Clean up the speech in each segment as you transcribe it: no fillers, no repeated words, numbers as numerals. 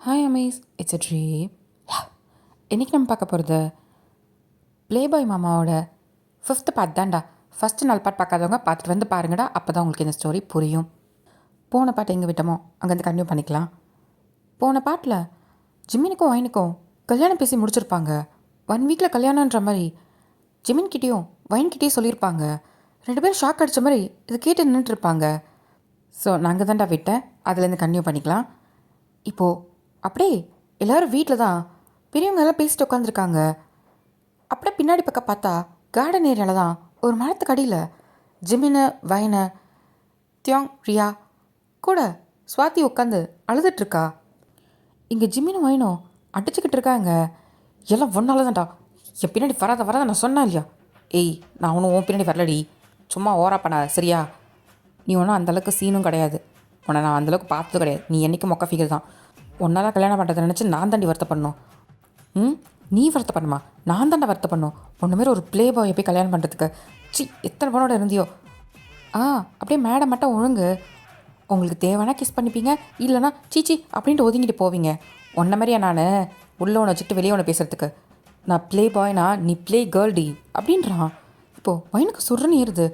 Hi Amees, it's a dream. இன்றைக்கி நம்ம பார்க்க போகிறது ப்ளேபாய் மாமாவோட 5th பார்ட் தான்டா. ஃபஸ்ட்டு நாள் பார்ட் பார்க்காதவங்க பார்த்துட்டு வந்து பாருங்கடா, அப்போ தான் உங்களுக்கு இந்த ஸ்டோரி புரியும். போன பாட்டு எங்கே விட்டோமோ அங்கேருந்து கண்டினியூ பண்ணிக்கலாம். போன பாட்டில் ஜிமினுக்கும் வைனுக்கும் கல்யாணம் பேசி முடிச்சிருப்பாங்க. 1 வீக்கில் கல்யாணன்ற மாதிரி ஜிமின்கிட்டேயும் வைன்கிட்டேயும் சொல்லியிருப்பாங்க. 2 பேரும் ஷாக் அடித்த மாதிரி இதை கேட்டு நின்றுட்டுருப்பாங்க. ஸோ நாங்கள் தான்டா விட்டேன், அதுலேருந்து கண்டினியூ பண்ணிக்கலாம். இப்போது அப்படியே எல்லோரும் வீட்டில் தான் பெரியவங்க எல்லாம் பேசிட்டு உட்காந்துருக்காங்க. அப்படியே பின்னாடி பக்கம் பார்த்தா கார்டன் ஏரியாவில் தான் ஒரு மரத்துக்கு அடியில் ஜிமினு வயனு தியோங் ரியா கூட சுவாதி உட்காந்து அழுதுட்ருக்கா. இங்கே ஜிமினு வயனும் அடிச்சுக்கிட்டு இருக்காங்க. எல்லாம் ஒன்றால தான்டா, என் பின்னாடி வராத நான் சொன்னேன் இல்லையா? ஏய், நான் ஒன்றும் உன் பின்னாடி வரலடி, சும்மா ஓரா பண்ணாத சரியா? நீ ஒன்றும் அந்தளவுக்கு சீனும் கிடையாது, உன்னை நான் அந்தளவுக்கு பார்த்தது கிடையாது. நீ என்றைக்கும் மொக்க ஃபிகர் தான். ஒன்றால் கல்யாணம் பண்ணுறதை நினச்சி நான் தாண்டி வருத்தப்படணும். நீ வருத்தப்படணுமா? நான் தாண்டா வருத்தப்படணும். ஒன்று மாரி ஒரு ப்ளே பாயை போய் கல்யாணம் பண்ணுறதுக்கு. எத்தனை பொண்ணோட இருந்தியோ? அப்படியே மேடம் மட்டும் ஒழுங்கு. உங்களுக்கு தேவைன்னா கிஸ் பண்ணிப்பீங்க, இல்லைனா சீச்சி அப்படின்ட்டு ஒதுங்கிட்டு போவீங்க. ஒன்றை மாதிரியா நான் உள்ளே ஒன்று வச்சுக்கிட்டு வெளியே ஒன்று பேசுகிறதுக்கு? நான் ப்ளே பாய்னா நீ ப்ளே கேர்ள் டி அப்படின்றான். இப்போது வயனுக்கு சுருன்னு ஏறுது.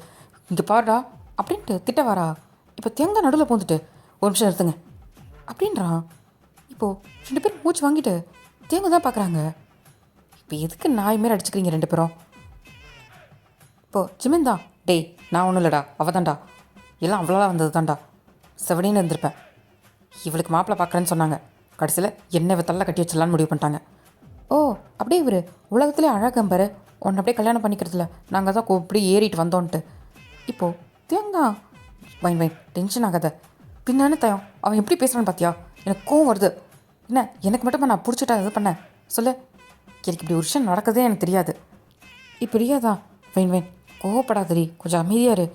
இங்கே பாருடா அப்படின்ட்டு திட்ட வரா. இப்போ தேங்காய் நடுவில் போந்துட்டு ஒரு நிமிஷம் எடுத்துங்க அப்படின்றான். இப்போது 2 பேரும் மூச்சு வாங்கிட்டு தேங்க தான் பார்க்குறாங்க. இப்போ எதுக்கு நாய் மாரி அடிச்சுக்கிறீங்க 2 பேரும்? இப்போது ஜிமின் தான், டேய் நான் ஒன்றும் இல்லைடா, அவள் தான்டா, எல்லாம் அவ்வளோலாம் வந்தது தான்டா, செவனேன்னு இருந்திருப்பேன். இவளுக்கு மாப்பிள்ளை பார்க்குறேன்னு சொன்னாங்க, கடைசியில் என்ன இவத்தெல்லாம் கட்டி வச்சிடலான்னு முடிவு பண்ணிட்டாங்க. ஓ அப்படியே இவர் உலகத்துலேயே அழகம்பரு, உன்னை அப்படியே கல்யாணம் பண்ணிக்கிறதுல நாங்கள் தான் இப்படி ஏறிட்டு வந்தோன்ட்டு. இப்போது தேங்காய் வைன் டென்ஷன் ஆகாத. பின்னானே தயம் அவன் எப்படி பேசுகிறான்னு பார்த்தியா? எனக்கு கோவம் வருது. என்ன எனக்கு மட்டுமா நான் பிடிச்சிட்டா இது பண்ணேன் சொல்லு? எனக்கு இப்படி ஒரு விஷயம் நடக்குதே எனக்கு தெரியாது. இப்படியா தான் வைன் கோவப்படாதடி, கொஞ்சம் அமைதியாக இரு.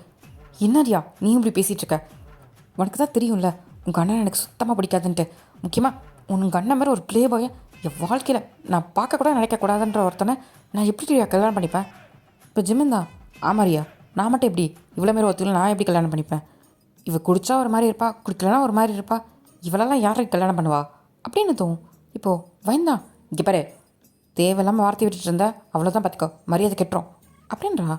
என்னடியா நீ இப்படி பேசிகிட்ருக்க? உனக்கு தான் தெரியும்ல உங்கள் அண்ணன் எனக்கு சுத்தமாக பிடிக்காதுன்ட்டு. முக்கியமாக உங்கள் அண்ணன் மாதிரி ஒரு ப்ளே பாயை என் வாழ்க்கையில் நான் பார்க்கக்கூட நினைக்கக்கூடாதுன்ற ஒருத்தனை நான் எப்படி கல்யாணம் பண்ணிப்பேன்? இப்போ ஜிமின் தான், ஆமாரியா நான் மட்டும் எப்படி இவ்வளோ மாரி ஒருத்தர் நான் எப்படி கல்யாணம் பண்ணிப்பேன்? இவ குடித்தா ஒரு மாதிரி இருப்பா, குடிக்கலனா ஒரு மாதிரி இருப்பா, இவளெல்லாம் யாரை கல்யாணம் பண்ணுவா அப்படின்னு தோணும். இப்போது வைந்தான், இங்கே பாரு தேவையில்லாமல் வார்த்தை விட்டுட்டு இருந்தா அவ்வளோதான், பார்த்துக்கோ மரியாதை கெட்டுரும் அப்படின்றா.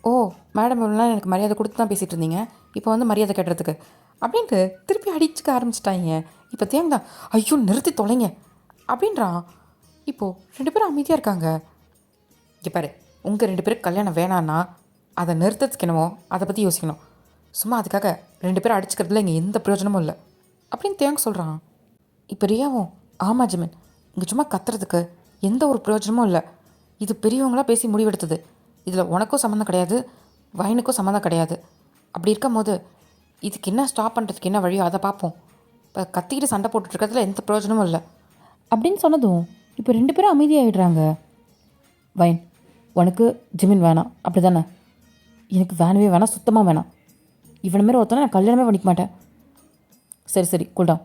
ஓ மேடம் இவ்வளோலாம் எனக்கு மரியாதை கொடுத்து தான் பேசிகிட்டு இருந்தீங்க, இப்போ வந்து மரியாதை கட்டுறதுக்கு அப்படின்ட்டு திருப்பி அடிச்சுக்க ஆரம்பிச்சிட்டாங்க. இப்போ தேங்தான், ஐயோ நிறுத்தி தொலைங்க அப்படின்றான். இப்போது 2 பேரும் அமைதியாக இருக்காங்க. இங்கே பாரு உங்கள் 2 பேருக்கு கல்யாணம் வேணான்னா அதை நிறுத்தத்துக்கு என்னவோ அதை பற்றி யோசிக்கணும். சும்மா அதுக்காக 2 பேரும் அடிச்சுக்கிறதுல இங்கே எந்த பிரயோஜனமும் இல்லை அப்படின்னு தேங்க சொல்கிறான். இப்போ ரியாவும், ஆமாம் ஜிமின், இங்கே சும்மா கத்துறதுக்கு எந்த ஒரு பிரயோஜனமும் இல்லை. இது பெரியவங்களாக பேசி முடிவெடுத்தது. இதில் உனக்கும் சம்மந்தம் கிடையாது, வயனுக்கும் சம்மந்தம் கிடையாது. அப்படி இருக்கும் போது இதுக்கு என்ன ஸ்டாப் பண்ணுறதுக்கு என்ன வழியோ அதை பார்ப்போம். இப்போ கத்திக்கிட்டு சண்டை போட்டுட்ருக்கிறதுல எந்த பிரயோஜனமும் இல்லை அப்படின்னு சொன்னதும் இப்போ 2 பேரும் அமைதியாகிடுறாங்க. வயன், உனக்கு ஜிமின் வேணாம் அப்படி தானே? எனக்கு வேணவே வேணாம், சுத்தமாக வேணாம். இவனை மாரி ஒருத்தனை நான் கல்யாணமே பண்ணிக்க மாட்டேன். சரி கூல்டான்.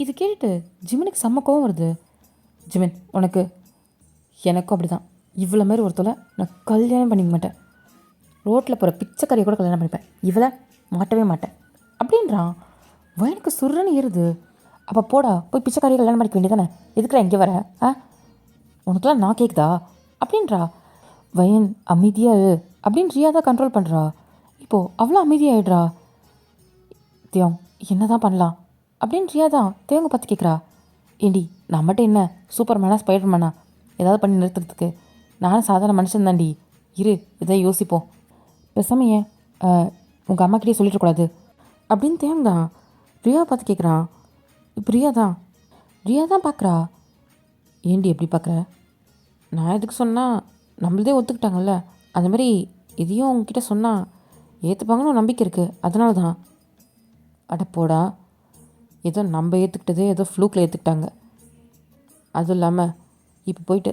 இது கேட்டுட்டு ஜிமினுக்கு செம்ம கோவம் வருது. ஜிமின், உனக்கு எனக்கும் அப்படி தான், இவ்வளோ மாரி ஒருத்தலை நான் கல்யாணம் பண்ணிக்க மாட்டேன். ரோட்டில் போகிற பிச்சைக்கறியை கூட கல்யாணம் பண்ணிப்பேன், இவளை மாட்டவே மாட்டேன் அப்படின்றான். வயனுக்கு சுருன்னு ஏறுது. அப்போ போடா போய் பிச்சைக்கறியை கல்யாணம் பண்ணிக்க வேண்டியதானே, எதுக்குடா இங்கே வர? உனக்குலாம் நான் கேட்குதா அப்படின்றா. வயன் அமைதியாக அப்படின்னு ரியா தான் கண்ட்ரோல் பண்ணுறா. இப்போது அவ்வளோ அமைதியாகிடுறா. தியோங் என்ன தான் பண்ணலாம் அப்படின்னு ரியா தான் தேவங்க பார்த்து கேட்குறா. ஏண்டி நான் மட்டும் என்ன சூப்பர்மேனா ஸ்பைடர்மேனா ஏதாவது பண்ணி நிறுத்துறதுக்கு? நானும் சாதாரண மனுஷன் தாண்டி, இரு இதை யோசிப்போம். பேசாமையே உங்கள் அம்மாக்கிட்டே சொல்லிடக்கூடாது அப்படின்னு தேவங்க தான் ரியா பார்த்து கேட்குறான். இப்போ ரியா தான் பார்க்குறா. ஏண்டி எப்படி பார்க்குற? நான் எதுக்கு சொன்னால் நம்மளதே ஒத்துக்கிட்டாங்கல்ல, அந்த மாதிரி இதையும் அவங்கக்கிட்ட சொன்னால் ஏற்றுப்பாங்கன்னு ஒரு நம்பிக்கை இருக்குது, அதனால தான். அடப்போடா, ஏதோ நம்ம ஏற்றுக்கிட்டதே ஏதோ ஃப்ளூக்கில் ஏற்றுக்கிட்டாங்க. அதுவும் இல்லாமல் இப்போ போயிட்டு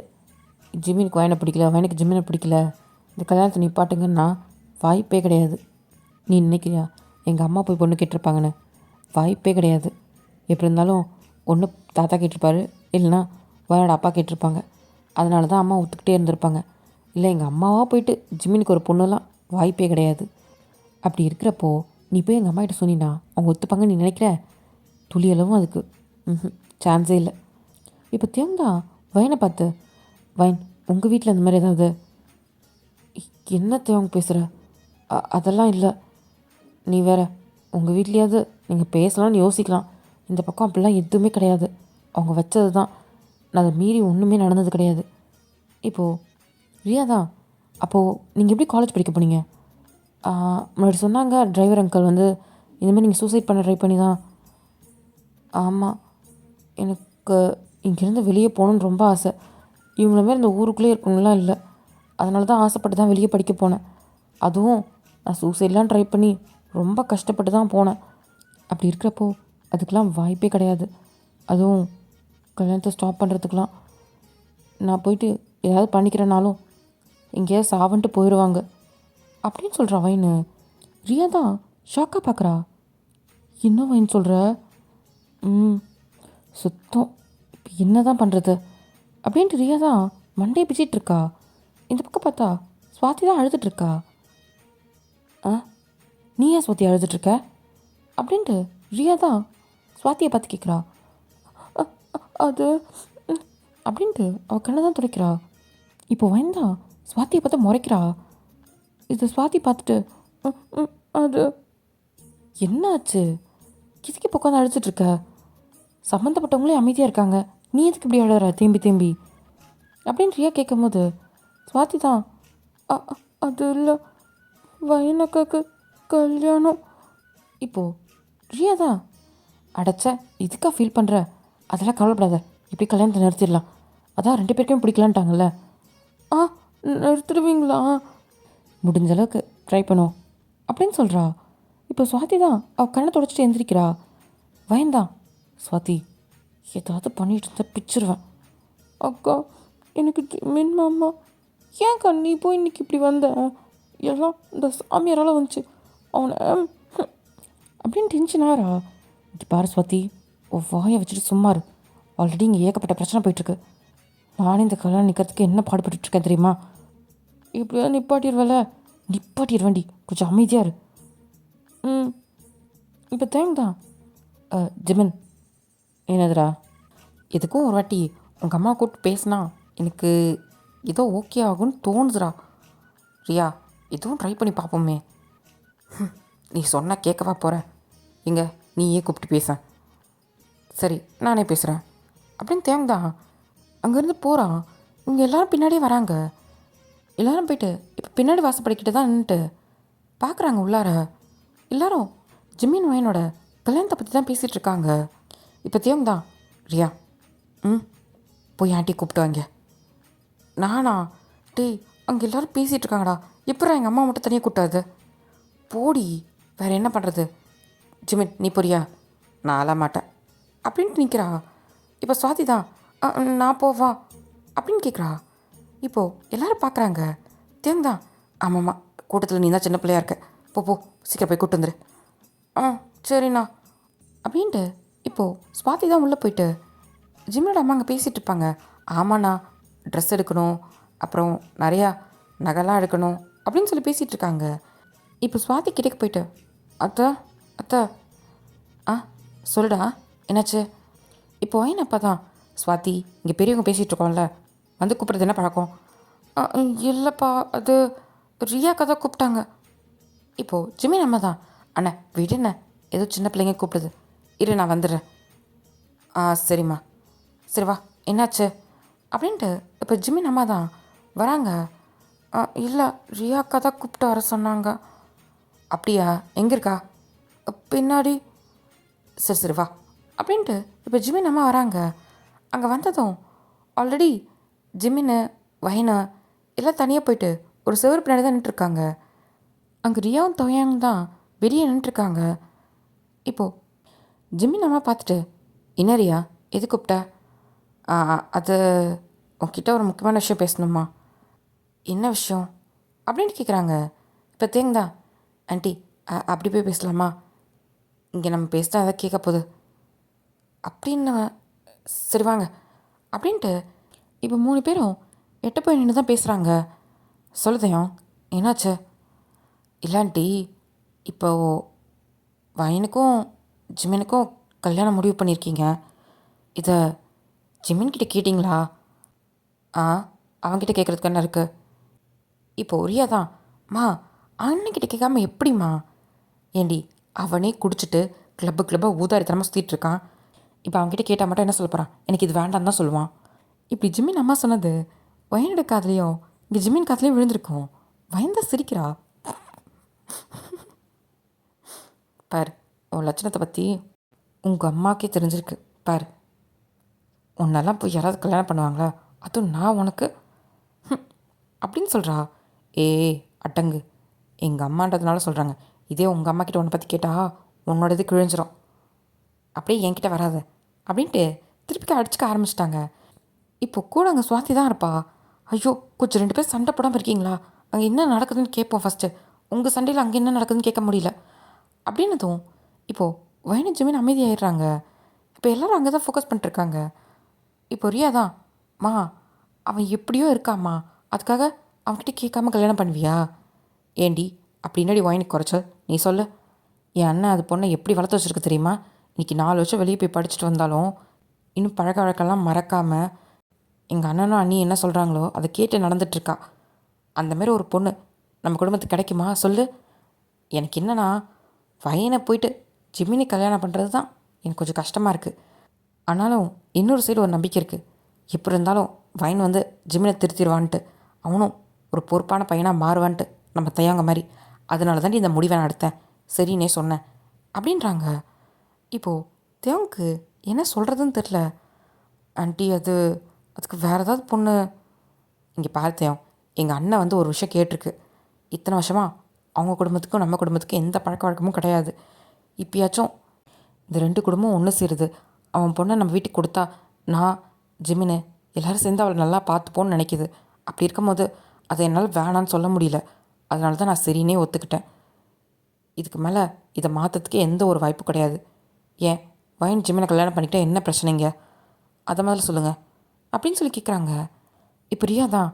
ஜிமினுக்கு வயனை பிடிக்கல, வயனுக்கு ஜிமினை பிடிக்கல, இந்த கல்யாணத்தை நிப்பாட்டுங்கன்னா வாய்ப்பே கிடையாது. நீ நினைக்கிறியா எங்கள் அம்மா போய் பொண்ணு கேட்டிருப்பாங்கன்னு? வாய்ப்பே கிடையாது. எப்படி இருந்தாலும் ஒன்று தாத்தா கேட்டிருப்பாரு, இல்லைன்னா வயனோட அப்பா கேட்டிருப்பாங்க. அதனால தான் அம்மா ஒத்துக்கிட்டே இருந்திருப்பாங்க. இல்லை எங்கள் அம்மாவாக போயிட்டு ஜிமினுக்கு ஒரு பொண்ணுலாம் வாய்ப்பே கிடையாது. அப்படி இருக்கிறப்போ நீ போய் எங்கள் அம்மா கிட்ட சொன்னீன்னா அவங்க ஒத்துப்பாங்கன்னு நீ நினைக்கிற? துளியளவும் அதுக்கு ம், சான்ஸே இல்லை. இப்போ தேவந்தா வயனை பார்த்து, வயன் உங்கள் வீட்டில் இந்த மாதிரி ஏதாவது என்ன தேவங்க பேசுகிற? அதெல்லாம் இல்லை. நீ வேற உங்கள் வீட்லேயாவது நீங்கள் பேசலாம்னு யோசிக்கலாம். இந்த பக்கம் அப்படிலாம் எதுவுமே கிடையாது. அவங்க வச்சது தான். நான் அதை மீறி ஒன்றுமே நடந்தது கிடையாது. இப்போது ரியா தான். அப்போது நீங்கள் எப்படி காலேஜ் படிக்க போனீங்க? முன்னாடி சொன்னாங்க டிரைவர் அங்கிள் வந்து இந்தமாதிரி நீங்கள் சூசைட் பண்ண ட்ரை பண்ணி தான். ஆமாம், எனக்கு இங்கேருந்து வெளியே போகணுன்னு ரொம்ப ஆசை. இவங்கள மாரி இந்த ஊருக்குள்ளே இருக்கணும்லாம் இல்லை. அதனால தான் ஆசைப்பட்டு தான் வெளியே படிக்க போனேன். அதுவும் நான் சூசைட்லாம் ட்ரை பண்ணி ரொம்ப கஷ்டப்பட்டு தான் போனேன். அப்படி இருக்கிறப்போ அதுக்கெலாம் வாய்ப்பே கிடையாது. அதுவும் கல்யாணத்தை ஸ்டாப் பண்ணுறதுக்கெலாம் நான் போயிட்டு ஏதாவது பண்ணிக்கிறேனாலும் எங்கேயாவது சாவன்ட்டு போயிடுவாங்க அப்படின்னு சொல்கிறா வைன்னு. ரியா தான் ஷாக்காக பார்க்குறா. என்ன வைன்னு சொல்கிற? சுத்தம் இப்போ என்ன தான் பண்ணுறது அப்படின்ட்டு ரியா தான் மண்டையை பிச்சிட்டு இருக்கா. இந்த பக்கம் பார்த்தா சுவாதி தான் அழுதுட்ருக்கா. நீ ஏன் சுவாதி அழுதுட்ருக்க அப்படின்ட்டு ரியா தான் சுவாத்தியை பார்த்து கேட்குறா. அது அப்படின்ட்டு அவள் கண்ணை தான் துடைக்கிறா. இப்போ வந்தா சுவாத்தியை பார்த்து முறைக்கிறா. இதை சுவாதி பார்த்துட்டு அது என்ன ஆச்சு? கிதுக்கி உட்காந்து அழுதுட்ருக்க? சம்மந்தப்பட்டவங்களே அமைதியாக இருக்காங்க, நீ எதுக்கு இப்படி அழுற தேம்பி தேம்பி அப்படின்னு ரியா கேட்கும் போது சுவாதி தான் அது இல்லை வயனக்காக்கு கல்யாணம். இப்போது ரியா தான் அடைச்ச இதுக்கா ஃபீல் பண்ணுற? அதெல்லாம் கவலைப்படாத, இப்படி கல்யாணத்தை நிறுத்திடலாம். அதான் 2 பேருக்குமே பிடிக்கலான்ட்டாங்கல்ல. நிறுத்திடுவீங்களா? முடிஞ்ச அளவுக்கு ட்ரை பண்ணுவோம் அப்படின்னு சொல்கிறா. இப்போ சுவாதி தான் அவள் கண்ணை தொடச்சிட்டு எந்திரிக்கிறா. வயந்தான் சுவாதி ஏதாவது பண்ணிட்டு இருந்தா பிச்சிருவேன். அக்கா எனக்கு ஜிமின் மாமா ஏன் நீ போய் இன்னைக்கு இப்படி வந்த? எல்லாம் இந்த சாமியாரால் வந்துச்சு அவனை அப்படின்னு டென்ஷனாரா. இது பாரு சுவாதி, உன் வாயை வச்சுட்டு சும்மாரு. ஆல்ரெடி இங்கே ஏகப்பட்ட பிரச்சனை போயிட்டுருக்கு. நானே இந்த கல்யாணம் நிற்கிறதுக்கு என்ன பாடுபட்டுருக்கேன் தெரியுமா? இப்படியா நிப்பாட்டிடுவல? நிப்பாட்டிடுவேண்டி, கொஞ்சம் அமைதியாக இரு. இப்போ தேங்க்தான். ஜிமின் என்னதுடா? எதுக்கும் ஒரு வாட்டி உங்கள் அம்மா கூப்பிட்டு பேசினா எனக்கு ஏதோ ஓகே ஆகும்னு தோணுதுடா. ரியா எதுவும் ட்ரை பண்ணி பார்ப்போமே. நீ சொன்னால் கேட்கவா போகிற? எங்கே நீயே கூப்பிட்டு பேச. சரி நானே பேசுகிறேன் அப்படின்னு தேங்க்தான் அங்கேருந்து போகிறான். இங்கே எல்லோரும் பின்னாடியே வராங்க. எல்லோரும் போயிட்டு இப்போ பின்னாடி வாசப்படிக்கிட்டு தான் நின்றுட்டு பார்க்குறாங்க உள்ளார. எல்லோரும் ஜிம்மின் வயனோட கல்யாணத்தை பற்றி தான் பேசிகிட்டு இருக்காங்க. இப்போ தேங்க்தான் ரியா போய் ஆண்டி கூப்பிட்டு வாங்க. நானா? டேய் அங்கே எல்லோரும் பேசிகிட்டு இருக்காங்கடா, எப்படா எங்கள் அம்மா மட்டும் தனியாக கூப்பிட்டாது? போடி, வேறு என்ன பண்ணுறது? ஜிமின் நீ போறியா? நான் அழ மாட்டேன் அப்படின்ட்டு நிற்கிறா. இப்போ சுவாதி தான் நான் போவா அப்படின்னு கேட்குறா. இப்போது எல்லோரும் பார்க்குறாங்க. தேங்க்தான் ஆமாம்மா கூட்டத்தில் நீ தான் சின்ன பிள்ளையா இருக்க, போ சீக்கிரம் போய் கூப்பிட்டு வந்துரு. சரிண்ணா அப்படின்ட்டு இப்போது சுவாதி தான் உள்ளே போயிட்டு ஜிம்மோட அம்மா அங்கே பேசிகிட்டு இருப்பாங்க. ஆமாண்ணா ட்ரெஸ் எடுக்கணும், அப்புறம் நிறையா நகைலாம் எடுக்கணும் அப்படின்னு சொல்லி பேசிகிட்டு இருக்காங்க. இப்போ சுவாதி கிட்டே போயிட்டு அத்தை அத்தை சொல்லுடா என்னாச்சு? இப்போ அப்பா தான் சுவாதி இங்கே பெரியவங்க பேசிகிட்டு இருக்கோம்ல, வந்து கூப்பிட்றது என்ன பழக்கம்? இல்லைப்பா அது ரியாக்கா தான் கூப்பிட்டாங்க. இப்போது ஜிமின் அம்மா தான் அண்ணா வீடு என்ன ஏதோ சின்ன பிள்ளைங்க கூப்பிடுது, இரு நான் வந்துடுறேன். சரிம்மா சரி வா என்னாச்சு அப்படின்ட்டு இப்போ ஜிமின் அம்மா தான் வராங்க. இல்லை ரியாக்கா தான் கூப்பிட்டு வர சொன்னாங்க. அப்படியா, எங்கே இருக்கா? பின்னாடி. சரி வா அப்படின்ட்டு இப்போ ஜிமின் அம்மா வராங்க. அங்கே வந்ததும் ஆல்ரெடி ஜிமின்னு வயனு எல்லாம் தனியாக போயிட்டு ஒரு செவரு பின்னாடி தான் நின்றுருக்காங்க. அங்கே ரியாவும் தொயாங் தான் வெளியே நின்றுருக்காங்க. இப்போது ஜிமின் அம்மா பார்த்துட்டு என்ன ரியா எது கூப்பிட்ட? அது உன்கிட்ட ஒரு முக்கியமான விஷயம் பேசணுமா. என்ன விஷயம் அப்படின்ட்டு கேட்குறாங்க. இப்போ தேங்தா ஆண்டி அப்படி போய் பேசலாமா? இங்கே நம்ம பேசிட்டா அதை கேட்க போகுது அப்படின்னு. சரி வாங்க அப்படின்ட்டு இப்போ 3 பேரும் எட்ட போய் நின்று தான் பேசுகிறாங்க. சொல்லுதையும் என்னாச்சு? இல்லாண்டி இப்போ வயனுக்கும் ஜிமினுக்கும் கல்யாணம் முடிவு பண்ணியிருக்கீங்க, இதை ஜிமின் கிட்ட கேட்டிங்களா? ஆ, அவன்கிட்ட கேட்குறதுக்கு என்ன இருக்குது? இப்போ ரியா தான், மா அண்ணன்கிட்ட கேட்காம எப்படிம்மா? ஏண்டி, அவனே குடிச்சிட்டு கிளப்பாக ஊதாரித்தனமாக சுற்றிட்டு இருக்கான். இப்போ அவன்கிட்ட கேட்டால் மட்டும் என்ன சொல்ல போகிறான்? எனக்கு இது வேண்டாம் தான் சொல்லுவான். இப்படி ஜிம்மின் அம்மா சொன்னது வயனோட காதுலேயும் இங்கே ஜிம்மின் காதுலேயும் விழுந்திருக்கும். வயன்தான் சிரிக்கிறா. பார், உன் லட்சணத்தை பற்றி உங்கள் அம்மாவுக்கே தெரிஞ்சிருக்கு. பார், உன்னெல்லாம் போய் யாராவது கல்யாணம் பண்ணுவாங்களா? அதுவும் நான் உனக்கு அப்படின்னு சொல்கிறா. ஏய் அட்டங்கு, எங்கள் அம்மான்றதுனால சொல்கிறாங்க. இதே உங்கள் அம்மா கிட்ட உன்னை பற்றி கேட்டால் உன்னோட இது கிழிஞ்சிரும். அப்படியே என்கிட்ட வராத அப்படின்ட்டு திருப்பி அடிச்சுக்க ஆரம்பிச்சிட்டாங்க. இப்போ கூட அங்கே சுவாதி தான் இருப்பா. ஐயோ, கொஞ்சம் 2 பேர் சண்டை போடாமல் இருக்கீங்களா? அங்கே என்ன நடக்குதுன்னு கேட்போம் ஃபஸ்ட்டு. உங்கள் சண்டையில் அங்கே என்ன நடக்குதுன்னு கேட்க முடியல அப்படின்னதும் இப்போது வயனு ஜமீன் அமைதியாகிடுறாங்க. இப்போ எல்லோரும் அங்கே தான் ஃபோக்கஸ் பண்ணிட்டுருக்காங்க. இப்போ ரியா தான், மா அவன் எப்படியோ இருக்காம்மா, அதுக்காக அவன்கிட்ட கேட்காம கல்யாணம் பண்ணுவியா? ஏண்டி அப்படின்னாடி வயனுக்கு குறைச்சல்? நீ சொல்லு. என் அண்ணன் அது பொண்ணை எப்படி வளர்த்து வச்சுருக்கு தெரியுமா? இன்றைக்கி 4 வருஷம் வெளியே போய் படிச்சுட்டு வந்தாலும் இன்னும் பழக்க வழக்கம்லாம் மறக்காமல் எங்கள் அண்ணனும் அண்ணி என்ன சொல்கிறாங்களோ அதை கேட்டு நடந்துட்டுருக்கா. அந்தமாரி ஒரு பொண்ணு நம்ம குடும்பத்துக்கு கிடைக்குமா சொல்லு? எனக்கு என்னன்னா, வயனை போயிட்டு ஜிம்மினி கல்யாணம் பண்ணுறது தான் எனக்கு கொஞ்சம் கஷ்டமாக இருக்குது. ஆனாலும் இன்னொரு சைடு ஒரு நம்பிக்கை இருக்குது. எப்படி இருந்தாலும் வயன் வந்து ஜிம்மினை திருத்திடுவான்ட்டு, அவனும் ஒரு பொறுப்பான பையனாக மாறுவான்ட்டு நம்ம தையாங்க மாதிரி. அதனால தாண்டி இந்த முடிவை நான் எடுத்தேன், சரின்னே சொன்னேன் அப்படின்றாங்க. இப்போது தேவனுக்கு என்ன சொல்கிறதுன்னு தெரில. ஆண்டி, அதுக்கு வேறு ஏதாவது பொண்ணு இங்கே பார்த்தேன். எங்கள் அண்ணன் வந்து ஒரு விஷயம் கேட்டிருக்கு. இத்தனை வருஷமாக அவங்க குடும்பத்துக்கும் நம்ம குடும்பத்துக்கும் எந்த பழக்க வழக்கமும் கிடையாது. இப்போயாச்சும் இந்த 2 குடும்பம் ஒன்று சேருது. அவன் பொண்ணை நம்ம வீட்டுக்கு கொடுத்தா நான் ஜிமினு எல்லோரும் சேர்ந்து அவளை நல்லா பார்த்துப்போன்னு நினைக்கிது. அப்படி இருக்கும்போது அதை என்னால் வேணான்னு சொல்ல முடியல. அதனால தான் நான் சரின்னே ஒத்துக்கிட்டேன். இதுக்கு மேலே இதை மாற்றத்துக்கு எந்த ஒரு வாய்ப்பும் கிடையாது. ஏன் வயன் ஜிமினை கல்யாணம் பண்ணிக்கிட்டா என்ன பிரச்சனைங்க? அதை முதல்ல சொல்லுங்கள் அப்படின்னு சொல்லி கேட்குறாங்க. இப்போ ரியா தான்,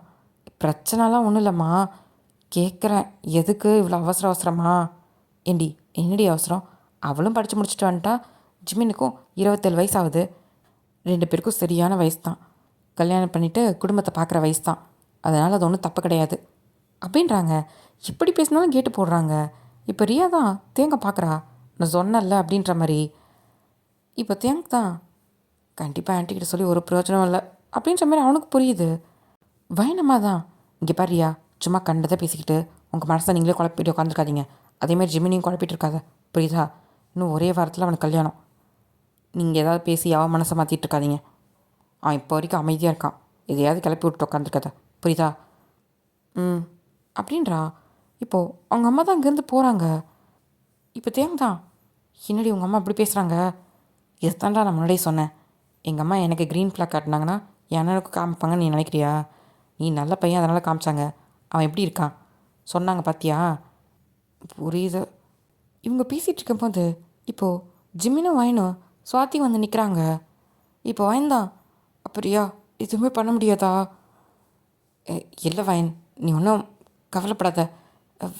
பிரச்சனைலாம் ஒன்றும் இல்லைம்மா, கேட்குறேன் எதுக்கு இவ்வளோ அவசரமா? ஏண்டி என்னடி அவசரம்? அவளும் படித்து முடிச்சுட்டு வந்துட்டா. ஜிமினுக்கும் 27 வயசு ஆகுது. 2 பேருக்கும் சரியான வயசு தான். கல்யாணம் பண்ணிவிட்டு குடும்பத்தை பார்க்குற வயசு தான். அதனால் அது ஒன்றும் தப்பு கிடையாது அப்படின்றாங்க. எப்படி பேசினாலும் கேட்டு போடுறாங்க. இப்போ ரியா தான் தேங்காய் பார்க்குறா. நான் சொன்னல அப்படின்ற மாதிரி. இப்போ தேங்க் தான், கண்டிப்பாக ஆன்ட்டிக்கிட்ட சொல்லி ஒரு பிரயோஜனம் இல்லை அப்படின்ற மாதிரி அவனுக்கு புரியுது. வயனம்மா தான், இங்கே பாரியா, சும்மா கண்டதை பேசிக்கிட்டு உங்கள் மனசை நீங்களே குழப்பிட்டு உட்காந்துருக்காதீங்க. அதேமாதிரி ஜிமினியும் குழப்பிட்டு இருக்காத, புரியுதா? இன்னும் ஒரே வாரத்தில் அவனுக்கு கல்யாணம். நீங்கள் ஏதாவது பேசி அவன் மனசை மாற்றிட்டு இருக்காதீங்க. அவன் இப்போ வரைக்கும் அமைதியாக இருக்கான். எதையாவது கிளப்பி விட்டு உட்காந்துருக்காத, புரியுதா? அப்படின்றா. இப்போது அவங்க அம்மா தான் அங்கேருந்து போகிறாங்க. இப்போ தேங்க தான், என்னடி உங்கள் அம்மா அப்படி பேசுகிறாங்க? இதுதான்டா நான் முன்னாடியே சொன்னேன். எங்கள் அம்மா எனக்கு க்ரீன் ஃப்ளாக் காட்டினாங்கன்னா என் அண்ணனுக்கு காமிப்பாங்கன்னு நீ நினைக்கிறியா? நீ நல்ல பையன், அதனால் காமிச்சாங்க. அவன் எப்படி இருக்கான் சொன்னாங்க பார்த்தியா? புரியுது. இவங்க பேசிகிட்டு இருக்கும்போது இப்போது ஜிம்மினும் வயனும் சுவாத்தி வந்து நிற்கிறாங்க. இப்போ வயன் தான், அப்படியா எதுவுமே பண்ண முடியாதா? இல்லை வயன், நீ ஒன்றும் கவலைப்படாத,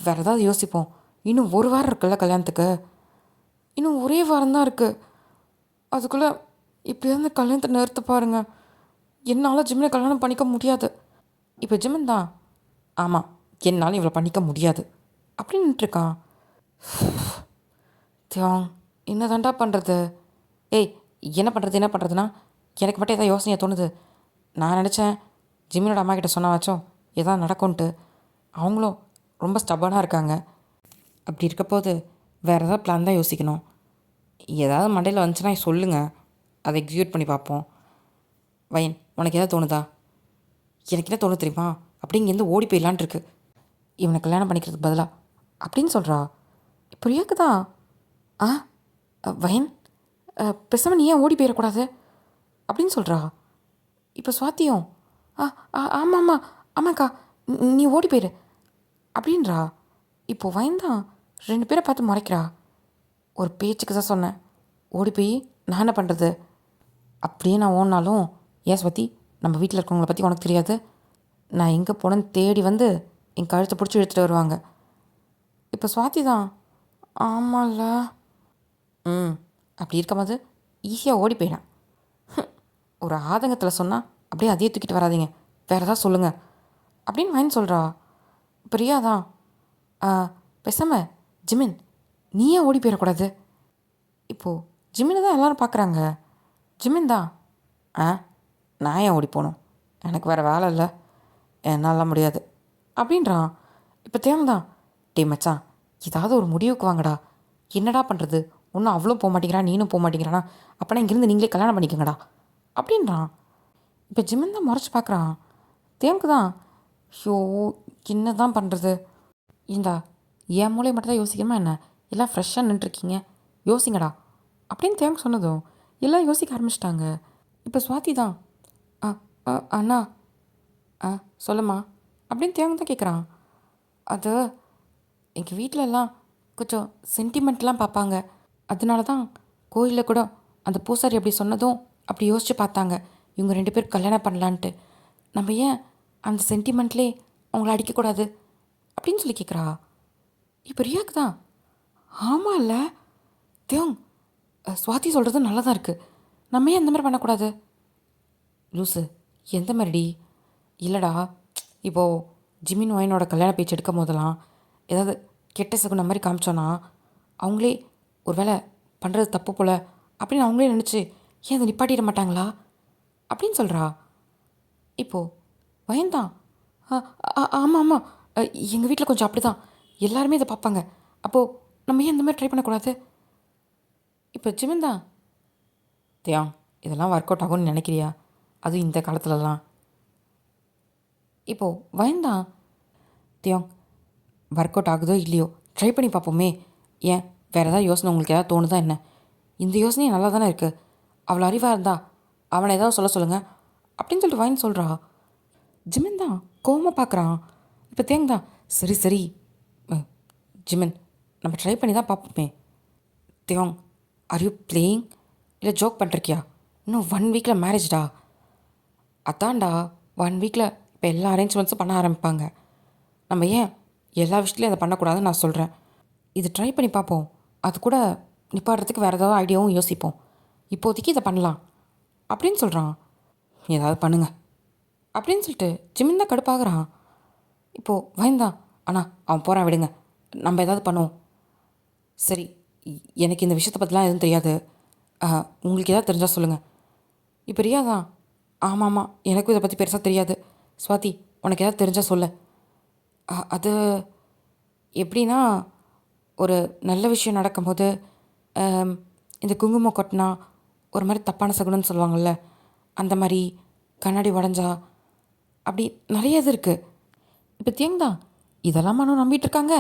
வேறு ஏதாவது யோசிப்போம். இன்னும் 1 வாரம் இருக்குல்ல கல்யாணத்துக்கு. இன்னும் ஒரே வாரம் தான் இருக்குது. அதுக்குள்ளே இப்படியாவது இந்த கல்யாணத்தை நிறுத்த பாருங்கள். என்னால் ஜிம்மினை கல்யாணம் பண்ணிக்க முடியாது. இப்போ ஜிம்மன் தான், ஆமாம் என்னால் இவளை பண்ணிக்க முடியாது அப்படின்ட்டுருக்கான். தியாங், என்ன தாண்டா பண்ணுறது? ஏய், என்ன பண்ணுறதுனா எனக்கு மட்டும் எதாவது யோசனையாக தோணுது. நான் நினச்சேன் ஜிம்மினோட அம்மா கிட்ட சொன்னாச்சும் எதாவது நடக்கும்ன்ட்டு. அவங்களும் ரொம்ப ஸ்டபனாக இருக்காங்க. அப்படி இருக்க போது வேறு ஏதாவது பிளான் தான் யோசிக்கணும். ஏதாவது மண்டையில் வந்துச்சுன்னா சொல்லுங்கள், அதை எக்ஸிக்யூட் பண்ணி பார்ப்போம். வயன், உனக்கு எதாவது தோணுதா? எனக்கு என்ன தோணு தெரியுமா? அப்படி இங்கேருந்து ஓடி போயிடலான் இருக்கு, இவனை கல்யாணம் பண்ணிக்கிறதுக்கு பதிலாக அப்படின்னு சொல்கிறா. இப்போ ரியாக்கு தான், வயன் பேசாம நீ ஏன் ஓடி போயிடக்கூடாது அப்படின்னு சொல்கிறா. இப்போ சுவாத்தியும், ஆமாம் ஆமாக்கா, நீ ஓடி போயிடு அப்படின்றா. இப்போது வயன் தான் 2 பேரை பார்த்து முறைக்கிறா. ஒரு பேச்சுக்கு தான் சொன்னேன், ஓடி போய் நான் என்ன பண்ணுறது? அப்படியே நான் ஓடினாலும் ஏன் ஸ்வதி, நம்ம வீட்டில் இருக்கவங்கள பற்றி உனக்கு தெரியாது? நான் எங்கே போனேன்னு தேடி வந்து என் கழுத்தை பிடிச்சி எடுத்துகிட்டு வருவாங்க. இப்போ சுவாதி தான், ஆமாம்ல, அப்படி இருக்கும்போது ஈஸியாக ஓடி போயிடான். ஒரு ஆதங்கத்தில் சொன்னால் அப்படியே அதையே தூக்கிட்டு வராதீங்க, வேறு ஏதாவது சொல்லுங்கள் அப்படின்னு வயன் சொல்கிறா. இப்போ ரியா தான் பேசாமல் ஜிமின் நீயே ஓடி போயிடக்கூடாது. இப்போது ஜிமினை தான் எல்லோரும் பார்க்குறாங்க. ஜிமின் தான் நான் ஏன் ஓடி போகணும், எனக்கு வேறு வேலை இல்லை, என்னால் முடியாது அப்படின்றான். இப்போ தேவன் டே மச்சான் ஏதாவது ஒரு முடிவுக்கு வாங்கடா, என்னடா பண்ணுறது, ஒன்றும் அவ்வளோ போக மாட்டேங்கிறா நீனும் போக மாட்டேங்கிறானா, அப்போனா இங்கேருந்து நீங்களே கல்யாணம் பண்ணிக்கோங்கடா அப்படின்றான். இப்போ ஜிமின் தான் முறைச்சி பார்க்குறான். தேவனுக்கு தான் ஐயோ என்ன தான் பண்ணுறது, இந்தா என் மூளை மட்டும் தான் யோசிக்கணுமா என்ன, எல்லாம் ஃப்ரெஷ்ஷாக நின்றுருக்கீங்க, யோசிங்கடா அப்படின்னு தேவன் சொன்னதும் எல்லாம் யோசிக்க ஆரம்பிச்சிட்டாங்க. இப்போ சுவாதி தான் அண்ணா சொல்லுமா அப்படின்னு தேவன் தான் கேட்குறான். அது எங்கள் வீட்டிலலாம் கொஞ்சம் சென்டிமெண்ட்லாம் பார்ப்பாங்க, அதனால தான் கோயிலில் கூட அந்த பூசாரி அப்படி சொன்னதும் அப்படி யோசித்து பார்த்தாங்க இவங்க 2 பேரும் கல்யாணம் பண்ணலான்ட்டு. நம்ம ஏன் அந்த சென்டிமெண்ட்லேயே அவங்கள அடிக்கக்கூடாது அப்படின்னு சொல்லி கேட்குறா. இப்போ ரியாக்கு தான் ஆமாம் இல்லை தேவங் சுவாதி சொல்கிறது நல்லா தான் இருக்குது, நம்ம ஏன் அந்த மாதிரி பண்ணக்கூடாது. லூஸு எந்த மாதிரிடி, இல்லைடா இப்போது ஜிமின் ஒயினோட கல்யாண பேச்சு எடுக்கும் போதெல்லாம் ஏதாவது கெட்ட சகுன மாதிரி காமிச்சோன்னா அவங்களே ஒரு வேளை பண்ணுறது தப்பு போல் அப்படின்னு அவங்களே நினச்சி ஏன் அதை நிப்பாட்டிட மாட்டாங்களா அப்படின்னு சொல்கிறா. இப்போது வயன்தான் ஆமாம் ஆமாம் எங்கள் வீட்டில் கொஞ்சம் அப்படி தான் எல்லாருமே இதை பார்ப்பாங்க, அப்போது நம்ம ஏன் இந்த மாதிரி ட்ரை பண்ணக்கூடாது. இப்போ ஜிமின் தான் தியாங் இதெல்லாம் ஒர்க் அவுட் ஆகும்னு நினைக்கிறியா, அதுவும் இந்த காலத்துலலாம். இப்போது வயன்தான் தியோங் ஒர்க் அவுட் ஆகுதோ இல்லையோ ட்ரை பண்ணி பார்ப்போமே, ஏன் வேறு ஏதாவது யோசனை உங்களுக்கு ஏதாவது தோணுதா என்ன, இந்த யோசனையும் நல்லா தானே இருக்குது, அவ்வளோ அறிவாக இருந்தா அவனை ஏதாவது சொல்லுங்கள் அப்படின்னு சொல்லிட்டு வயன் சொல்கிறா. ஜிமின் தான் கோவமாக பார்க்குறான். இப்போ தேங் தான் சரி சரி ஜிமின் நம்ம ட்ரை பண்ணி தான் பார்ப்போமே. தியோங் ஆர் யூ பிளேயிங் இல்லை ஜோக் பண்ணுறிக்கியா, இன்னும் 1 வீக்கில் மேரேஜ்டா. அதான்டா 1 வீக்கில் இப்போ எல்லா அரேஞ்ச்மெண்ட்ஸும் பண்ண ஆரம்பிப்பாங்க, நம்ம ஏன் எல்லா விஷயத்துலையும் அதை பண்ணக்கூடாதுன்னு நான் சொல்கிறேன். இது ட்ரை பண்ணி பார்ப்போம், அது கூட நிப்பாடுறதுக்கு வேறு ஏதாவது ஐடியாவும் யோசிப்போம், இப்போதைக்கு இதை பண்ணலாம் அப்படின்னு சொல்கிறான். ஏதாவது பண்ணுங்க அப்படின்னு சொல்லிட்டு ஜிமின் தான் கடுப்பாகிறான். இப்போது வயந்தான் அண்ணா அவன் போகிறான் விடுங்க, நம்ம ஏதாவது பண்ணுவோம். சரி எனக்கு இந்த விஷயத்தை பற்றிலாம் எதுவும் தெரியாது, உங்களுக்கு ஏதாவது தெரிஞ்சால் சொல்லுங்கள். இப்போ ரியா தான் ஆமாம் ஆமாம் எனக்கும் இதை பற்றி பெருசாக தெரியாது, சுவாதி உனக்கு ஏதாவது தெரிஞ்சால் சொல்ல. அது எப்படின்னா ஒரு நல்ல விஷயம் நடக்கும்போது இந்த குங்குமம் கொட்டினா ஒரு மாதிரி தப்பான சகுனம்னு சொல்லுவாங்கள்ல, அந்த மாதிரி கண்ணாடி உடஞ்சா அப்படி நிறைய இது இருக்குது. இப்போ தேங் தான் இதெல்லாம் மனு நம்பிட்டு இருக்காங்க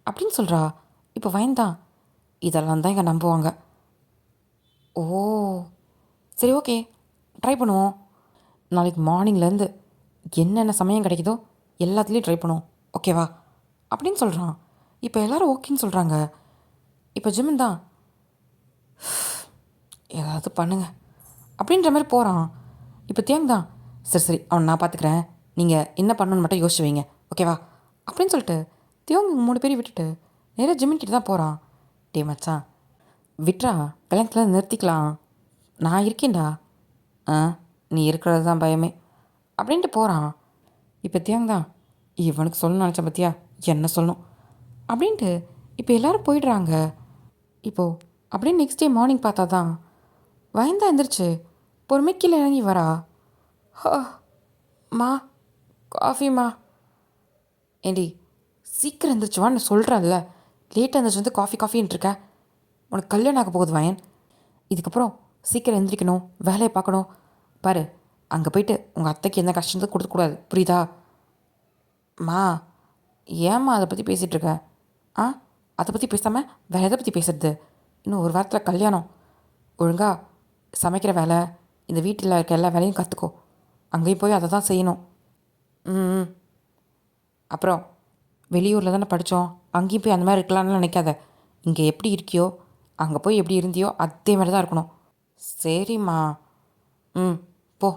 அப்படின்னு சொல்கிறா. இப்போ வயன்தான் இதெல்லாம் தான் இங்கே நம்புவாங்க. ஓ சரி ஓகே ட்ரை பண்ணுவோம், நாளைக்கு மார்னிங்லேருந்து என்னென்ன சமயம் கிடைக்குதோ எல்லாத்துலேயும் ட்ரை பண்ணுவோம் ஓகேவா அப்படின்னு சொல்கிறான். இப்போ எல்லோரும் ஓகேன்னு சொல்கிறாங்க. இப்போ ஜிமின் தான் ஏதாவது பண்ணுங்க அப்படின்ற மாதிரி போகிறான். இப்போ தேங் தான் சரி சரி அவனை நான் பார்த்துக்கிறேன், நீங்கள் என்ன பண்ணணுன்னு மட்டும் யோசிச்சு வைங்க ஓகேவா அப்படின்னு சொல்லிட்டு தேவங்க 3 பேரையும் விட்டுட்டு நேராக ஜிமின் கிட்ட தான் போகிறான். டே மச்சான் விட்றா, கல்யாணத்தில் நிறுத்திக்கலாம், நான் இருக்கேன்டா. நீ இருக்கிறது தான் பயமே அப்படின்ட்டு போகிறான். இப்போ தேங் தான் இவனுக்கு சொல்லணும்னு நினச்சா பார்த்தியா என்ன சொல்லணும் அப்படின்ட்டு இப்போ எல்லோரும் போயிடுறாங்க. இப்போது அப்படியே நெக்ஸ்ட் டே மார்னிங் பார்த்தா தான் வயந்தா எந்திரிச்சு பொறுமை கீழே இறங்கி வரா. மா காஃபிம்மா. ஏண்டி சீக்கிரம் எந்திரிச்சுவான்னு நான் சொல்கிறேன்ல, லேட்டாக எந்திரிச்சு வந்து காஃபி காஃபின்ட்டு இருக்க, உனக்கு கல்யாணம் ஆக போகுது வயன், இதுக்கப்புறம் சீக்கிரம் எந்திரிக்கணும், வேலையை பார்க்கணும் பாரு, அங்கே போயிட்டு உங்கள் அத்தைக்கு என்ன கஷ்டத்தை கொடுக்கக்கூடாது புரியுதா. மா ஏம்மா அதை பற்றி பேசிகிட்ருக்க, அதை பற்றி பேசாமல் வேறு எதை பற்றி பேசுறது, இன்னும் ஒரு வாரத்தில் கல்யாணம், ஒழுங்காக சமைக்கிற வேலை இந்த வீட்டில் இருக்க எல்லா வேலையும் கற்றுக்கோ, அங்கேயும் போய் அதை தான் செய்யணும். அப்புறம் வெளியூரில் தானே படித்தோம், அங்கேயும் போய் அந்த மாதிரி இருக்கலாம்னு நினைக்காத, இங்கே எப்படி இருக்கியோ அங்கே போய் எப்படி இருந்தியோ அதே மாதிரி தான் இருக்கணும். சரிம்மா. போ,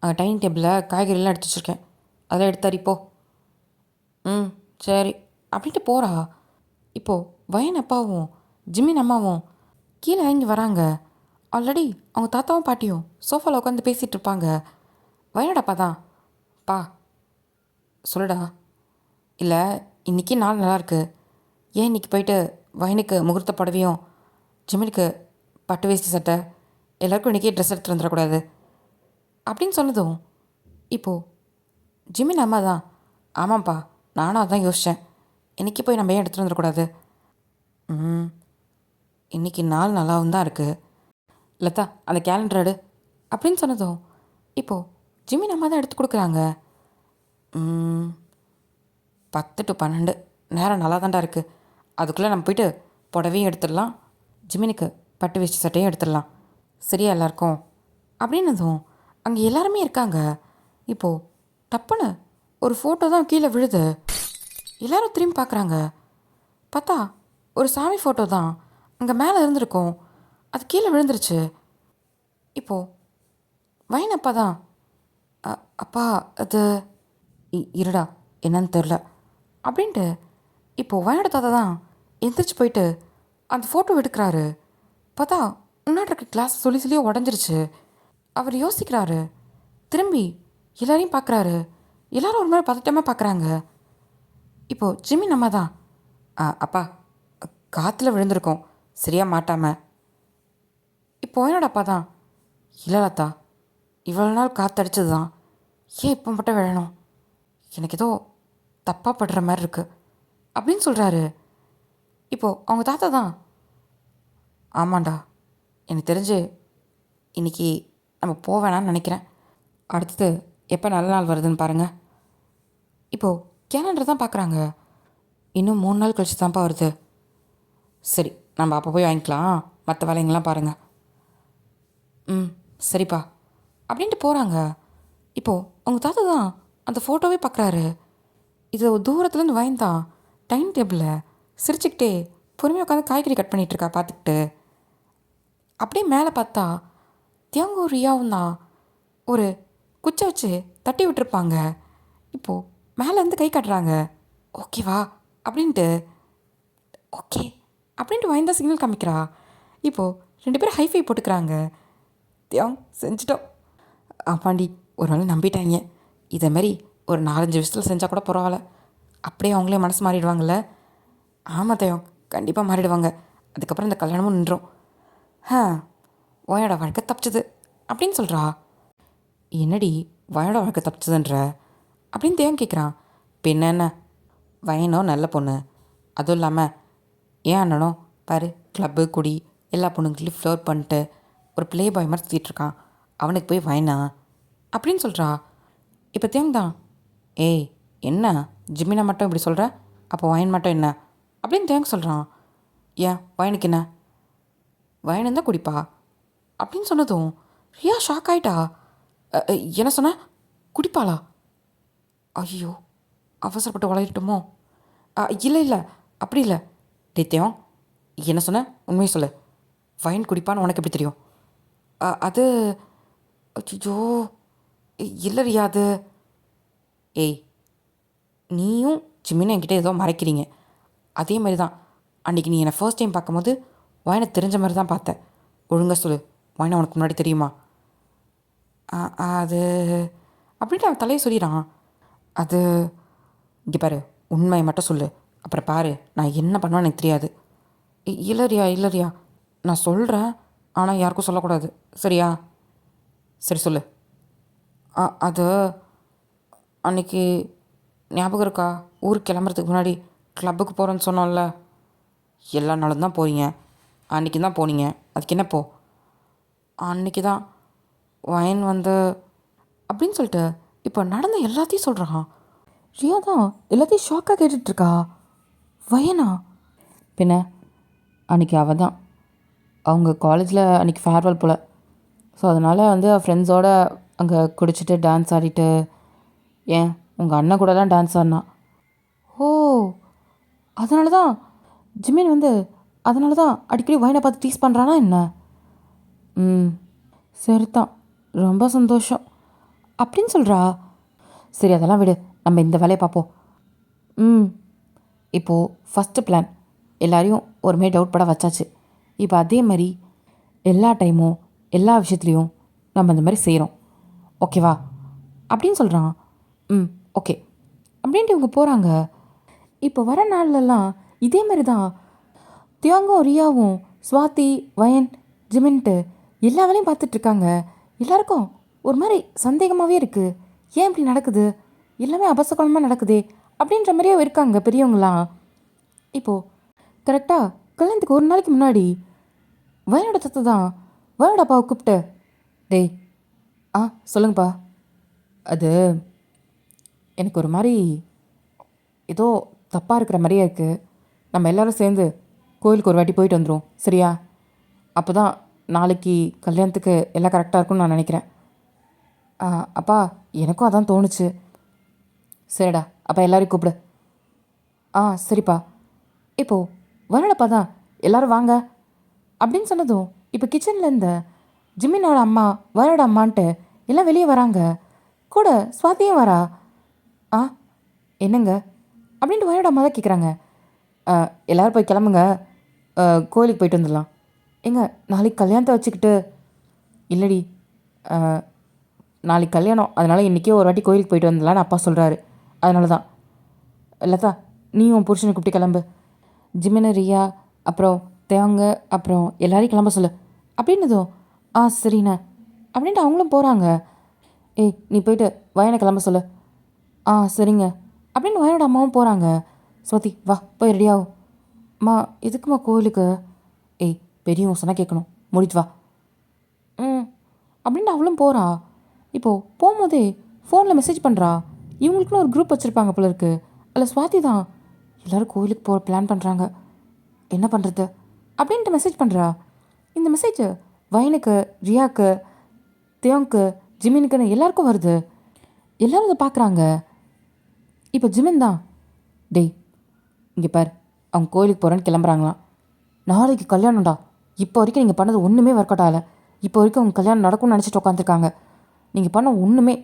அங்கே டைனிங் டேபிளில் காய்கறிலாம் எடுத்து வச்சுருக்கேன், அதெல்லாம் எடுத்தாரி போ. சரி அப்படின்ட்டு போகிறா. இப்போது வயன் அப்பாவும் ஜிம்மின் அம்மாவும் கீழே இறங்கி வராங்க. ஆல்ரெடி அவங்க தாத்தாவும் பாட்டியும் சோஃபாவில் உட்காந்து பேசிகிட்டு இருப்பாங்க. வயனடாப்பா தான். பா சொல்லுடா. இல்லை, இன்றைக்கி நாள் நல்லாயிருக்கு. ஏன் இன்றைக்கி போயிட்டு வயனுக்கு முகூர்த்த புடவையும் ஜிமினுக்கு பட்டு வேஷ்டி சட்டை எல்லாருக்கும் இன்றைக்கி ட்ரெஸ் எடுத்துகிட்டு வந்துடக்கூடாது அப்படின்னு சொன்னதும் இப்போது ஜிமின் அம்மா தான், ஆமாம்ப்பா நானும் அதான் யோசித்தேன். இன்றைக்கி போய் நம்ம ஏன் எடுத்துகிட்டு வந்துடக்கூடாது. இன்றைக்கி நாள் நல்லாவும் தான் இருக்குது. லதா அந்த கேலண்டர் எடு அப்படின்னு சொன்னதும் இப்போது ஜிமின் அம்மா தான் எடுத்து கொடுக்குறாங்க. 10 to 12 நேரம் நல்லா தாண்டா இருக்குது. அதுக்குள்ளே நம்ம போயிட்டு புடவையும் எடுத்துடலாம், ஜிமினுக்கு பட்டு வேஷ்டி சட்டையும் எடுத்துடலாம். சரியா எல்லாருக்கும் அப்படின்னதும் அங்கே எல்லாருமே இருக்காங்க. இப்போது டப்புன்னு ஒரு ஃபோட்டோ தான் கீழே விழுது. எல்லோரும் திரும்பி பார்க்குறாங்க. பார்த்தா ஒரு சாமி ஃபோட்டோ தான் அங்கே மேலே இருந்திருக்கும். அது கீழே விழுந்துருச்சு. இப்போது வைனப்பா தான், அப்பா அது இருடா என்னன்னு தெரில அப்படின்ட்டு இப்போது வயனோட தாத்தா தான் எந்திரிச்சு போயிட்டு அந்த ஃபோட்டோ எடுக்கிறாரு. பார்த்தா முன்னாடி இருக்க கிளாஸ் சொல்லி சொல்லியோ உடஞ்சிருச்சு. அவர் யோசிக்கிறாரு, திரும்பி எல்லாரையும் பார்க்குறாரு. எல்லோரும் ஒரு மாதிரி பதட்டமாக பார்க்குறாங்க. இப்போது ஜிமின் அம்மா தான், அப்பா காற்றுல விழுந்திருக்கோம் சரியாக மாட்டாமல். இப்போ என்னோட அப்பா தான், இல்லை லதா இவ்வளோ நாள் காற்றடிச்சது தான், ஏன் இப்போ மட்டும் விழணும், எனக்கு ஏதோ தப்பாக படுற மாதிரி இருக்குது அப்படின்னு சொல்கிறாரு. இப்போது அவங்க தாத்தா தான், ஆமாண்டா எனக்கு தெரிஞ்சு இன்றைக்கி நம்ம போவேணான்னு நினைக்கிறேன். அடுத்தது எப்போ நல்ல நாள் வருதுன்னு பாருங்கள். இப்போது கேலண்டர் தான் பார்க்குறாங்க. இன்னும் 3 நாள் கழிச்சு தான்ப்பா வருது. சரி நம்ம அப்போ போய் வாங்கிக்கலாம், மற்ற வேலைங்கள்லாம் பாருங்கள். சரிப்பா அப்படின்ட்டு போகிறாங்க. இப்போது அவங்க தாத்தா தான் அந்த ஃபோட்டோவே பார்க்குறாரு. இது தூரத்துலேருந்து வாங்கித்தான் டைனிங் டேபிளில் சிரிச்சுக்கிட்டே பொறுமையாக உட்காந்து காய்கறி கட் பண்ணிகிட்ருக்கா பார்த்துக்கிட்டு. அப்படியே மேலே பார்த்தா தியாங்கும் ரியாவும் தான் ஒரு குச்சை வச்சு தட்டி விட்டுருப்பாங்க. இப்போது மேலேருந்து கை காட்டுறாங்க. ஓகேவா அப்படின்ட்டு, ஓகே அப்படின்ட்டு வாய்ந்தா சிக்னல் காமிக்கிறா. இப்போது 2 பேரும் ஹைஃபை போட்டுக்கிறாங்க. தியாங் செஞ்சிட்டோம். ஆமாண்டி ஒரு நாள் நம்பிட்டாங்க. இதே மாதிரி ஒரு 4-5 விஷயத்தில் செஞ்சால் கூட பரவாயில்ல. அப்படியே அவங்களே மனசு மாறிடுவாங்கள்ல. ஆமாம் தியாங் கண்டிப்பாக மாறிடுவாங்க. அதுக்கப்புறம் இந்த கல்யாணமும் நின்றோம். வயனோட வாழ்க்கை தப்பிச்சது அப்படின்னு சொல்கிறா. என்னடி வயனோட வாழ்க்கை தப்பிச்சதுன்ற அப்படின்னு தேவன் கேட்குறான். பின்ன என்ன, வயனோ நல்ல பொண்ணு, அதுவும் இல்லாமல் ஏன் அண்ணனும் பாரு கிளப்பு குடி எல்லா பொண்ணுங்களையும் ஃப்ளோர் பண்ணிட்டு ஒரு ப்ளே பாய் மாதிரி சுற்றிட்டுருக்கான், அவனுக்கு போய் வயனா அப்படின்னு சொல்கிறா. இப்போ தேவன் தான், ஏய் என்ன ஜிமினா மட்டும் இப்படி சொல்கிற, அப்போ வயன் மட்டும் என்ன அப்படின்னு தேவன் சொல்கிறான். ஏன் வயனுக்கு என்ன, வயனு தான் குடிப்பா அப்படின்னு சொன்னதும் ரியா ஷாக் ஆகிட்டா. என்ன சொன்ன, குடிப்பாளா, ஐயோ அவசரப்பட்டு வளரட்டுமோ. இல்லை இல்லை அப்படி இல்லை. டேத்தியம் என்ன சொன்ன, உண்மையை சொல்லு, வைன் குடிப்பான்னு உனக்கு எப்படி தெரியும். அது ஐயோ இல்லை ரியா அது. ஏய் நீயும் ஜிம்மின்னு என்கிட்ட ஏதோ மறைக்கிறீங்க. அதே மாதிரி தான் அன்றைக்கி நீ என்னை ஃபர்ஸ்ட் டைம் பார்க்கும்போது வைனை தெரிஞ்ச மாதிரி தான் பார்த்தேன். ஒழுங்காக சொல்லு, வைனை உனக்கு முன்னாடி தெரியுமா. அது அப்படின்ட்டு அவன் தலையை சொல்லிடான். அது இங்கே பாரு உண்மையை மட்டும் சொல்லு, அப்புறம் பாரு நான் என்ன பண்ணுவேன்னு எனக்கு தெரியாது. இல்லைரியா இல்லைரியா நான் சொல்கிறேன், ஆனால் யாருக்கும் சொல்லக்கூடாது சரியா. சரி சொல்லு. அது அன்றைக்கி ஞாபகம் இருக்கா, ஊருக்கு கிளம்புறதுக்கு முன்னாடி கிளப்புக்கு போகிறேன்னு சொன்னோம்ல. எல்லா நாளும் தான் போகிறீங்க, அன்றைக்கி தான் போனீங்க, அதுக்கு என்னப்போ. அன்றைக்கி தான் வயன் வந்து அப்படின்னு சொல்லிட்டு இப்போ நடந்த எல்லாத்தையும் சொல்கிறான். ரியா தான் எல்லாத்தையும் ஷாக்காக கேட்டுட்ருக்கா. வயனா, பின்ன அன்றைக்கி அவள் தான் அவங்க காலேஜில் அன்றைக்கி ஃபேர்வெல் போல். ஸோ அதனால் வந்து ஃப்ரெண்ட்ஸோடு அங்கே குடிச்சிட்டு டான்ஸ் ஆடிட்டு, ஏன் உங்கள் அண்ணன் கூடலாம் டான்ஸ் ஆடினான். ஓ அதனால தான் ஜிமின் வந்து அதனால தான் அடிக்கடி வயனை பார்த்து டீஸ் பண்ணுறானா என்ன. சரிதான், ரொம்ப சந்தோஷம் அப்படின்னு சொல்கிறா. சரி அதெல்லாம் விடு, நம்ம இந்த வேலையை பார்ப்போம். இப்போது ஃபஸ்ட்டு பிளான் எல்லாரையும் ஒரு மாதிரி டவுட் பட வச்சாச்சு. இப்போ அதே மாதிரி எல்லா டைமும் எல்லா விஷயத்துலையும் நம்ம இந்த மாதிரி செய்கிறோம், ஓகேவா அப்படின்னு சொல்கிறான். ம், ஓகே அப்படின்ட்டு இவங்க போகிறாங்க. இப்போ வர நாள்லலாம் இதே மாதிரி தான் தியாங்கும் ரியாவும் ஸ்வாதி வயன் ஜிமின்ட்டு எல்லா வேலையும் பார்த்துட்ருக்காங்க. எல்லாருக்கும் ஒரு மாதிரி சந்தேகமாகவே இருக்குது. ஏன் இப்படி நடக்குது, எல்லாமே அபசகுணமாக நடக்குதே அப்படின்ற மாதிரியே இருக்காங்க பெரியவங்களாம். இப்போது கரெக்டாக கல்யாணத்துக்கு ஒரு நாளைக்கு முன்னாடி வயனோட தத்தை தான் வயனோட அப்பாவை கூப்பிட்டு, டேய் சொல்லுங்கப்பா, அது எனக்கு ஒரு மாதிரி ஏதோ தப்பாக இருக்கிற மாதிரியே இருக்குது. நம்ம எல்லோரும் சேர்ந்து கோயிலுக்கு ஒரு வாட்டி போயிட்டு வந்துடும், சரியா? அப்போ தான் நாளைக்கு கல்யாணத்துக்கு எல்லாம் கரெக்டாக இருக்கும்னு நான் நினைக்கிறேன். அப்பா எனக்கும் அதான் தோணுச்சு. சரிடா, அப்பா எல்லோரையும் கூப்பிடு. சரிப்பா. இப்போது வரடப்பா தான் எல்லோரும் வாங்க அப்படின்னு சொன்னதும் இப்போ கிச்சனில் இருந்த ஜிமினோட அம்மா வரட அம்மான்ட்டு எல்லாம் வெளியே வராங்க. கூட ஸ்வாதியும் வரா. என்னங்க அப்படின்ட்டு வரட அம்மா தான் கேட்குறாங்க. எல்லோரும் போய் கிளம்புங்க, கோயிலுக்கு போயிட்டு வந்துடலாம். ஏங்க நாளைக்கு கல்யாணத்தை வச்சுக்கிட்டு. இல்லடி, நாளைக்கு கல்யாணம், அதனால் இன்றைக்கே ஒரு வாட்டி கோயிலுக்கு போயிட்டு வந்துடலான்னு அப்பா சொல்கிறாரு. அதனால தான். லதா, நீ உன் புருஷனை கூப்பிட்டு கிளம்பு. ஜிமின ரியா அப்புறம் தேவங்க அப்புறம் எல்லாரையும் கிளம்ப சொல்லு அப்படின்னதும் சரிண்ணே அப்படின்ட்டு அவங்களும் போகிறாங்க. ஏய் நீ போயிட்டு வயனை கிளம்ப சொல்லு. சரிங்க அப்படின்னு வயனோட அம்மாவும் போகிறாங்க. ஸ்வாதி வா போய் ரெடியாகும். அம்மா எதுக்குமா கோவிலுக்கு? ஏய் பெரியவங்க சொன்னால் கேட்கணும், முடிச்சு வா. அப்படின்ட்டு அவளும் போகிறா. இப்போது போகும்போதே ஃபோனில் மெசேஜ் பண்ணுறா. இவங்களுக்குன்னு ஒரு குரூப் வச்சுருப்பாங்க போல இருக்கு. அதில் ஸ்வாதி தான் எல்லோரும் கோவிலுக்கு போகிற பிளான் பண்ணுறாங்க, என்ன பண்ணுறது அப்படின்ட்டு மெசேஜ் பண்ணுறா. இந்த மெசேஜ் வயனுக்கு, ரியாவுக்கு, தேவங்க்கு, ஜிமினுக்குன்னு எல்லாருக்கும் வருது. எல்லோரும் இதை பார்க்குறாங்க. இப்போ ஜிமின் தான், டேய் இங்கே பார், அவங்க கோயிலுக்கு போகிறேன்னு கிளம்புறாங்களாம். நாளைக்கு கல்யாணம்டா. இப்போ வரைக்கும் நீங்கள் பண்ணது ஒன்றுமே ஒர்க் அவுட் ஆகலை. இப்போ வரைக்கும் அவங்க கல்யாணம் நடக்கும்னு நினச்சிட்டு உட்காந்துருக்காங்க. நீங்கள் பண்ண ஒன்றுமே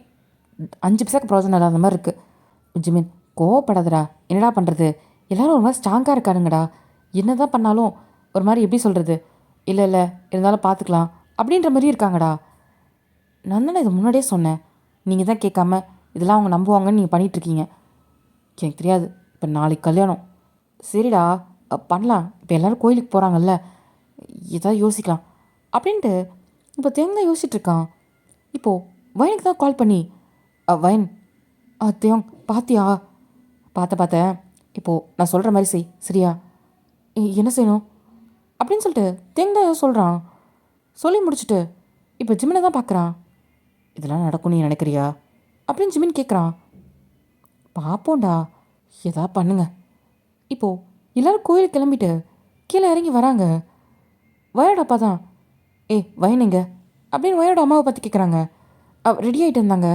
5 பைசாக்கு பிரோஜனம் இல்லாத மாதிரி இருக்குது. ஜிமின் கோவப்படாதடா, என்னடா பண்ணுறது, எல்லோரும் ஒரு மாதிரி ஸ்ட்ராங்காக இருக்காருங்கடா. என்ன தான் பண்ணாலும் ஒரு மாதிரி எப்படி சொல்கிறது, இல்லை இல்லை இருந்தாலும் பார்த்துக்கலாம் அப்படின்ற மாதிரி இருக்காங்கடா. நான் தானே இதை முன்னாடியே சொன்னேன், நீங்கள் தான் கேட்காம இதெல்லாம் அவங்க நம்புவாங்கன்னு நீங்கள் பண்ணிகிட்ருக்கீங்க. எனக்கு தெரியாது. இப்போ நாளைக்கு கல்யாணம், சரிடா பண்ணலாம். இப்போ எல்லோரும் கோயிலுக்கு போகிறாங்கல்ல, ஏதாவது யோசிக்கலாம் அப்படின்ட்டு இப்போ தேங்காய் யோசிச்சுட்ருக்கான். இப்போது வயனுக்கு தான் கால் பண்ணி, வயன் தேங் பாத்தியா? பார்த்தேன். இப்போது நான் சொல்கிற மாதிரி செய், சரியா? என்ன செய்யணும் அப்படின்னு சொல்லிட்டு தேங்காய் சொல்கிறான். சொல்லி முடிச்சுட்டு இப்போ ஜிமினை தான் பார்க்குறான். இதெல்லாம் நடக்கும்னு நீ நினைக்கிறியா அப்படின்னு ஜிமின் கேட்குறான். பார்ப்போண்டா, எதா பண்ணுங்க. இப்போது எல்லோரும் கோயிலுக்கு கிளம்பிட்டு கீழே இறங்கி வராங்க. வயோட அப்பா தான், வயனுங்க அப்படின்னு வயோட அம்மாவை பற்றி கேட்குறாங்க. ரெடி ஆகிட்டு இருந்தாங்க.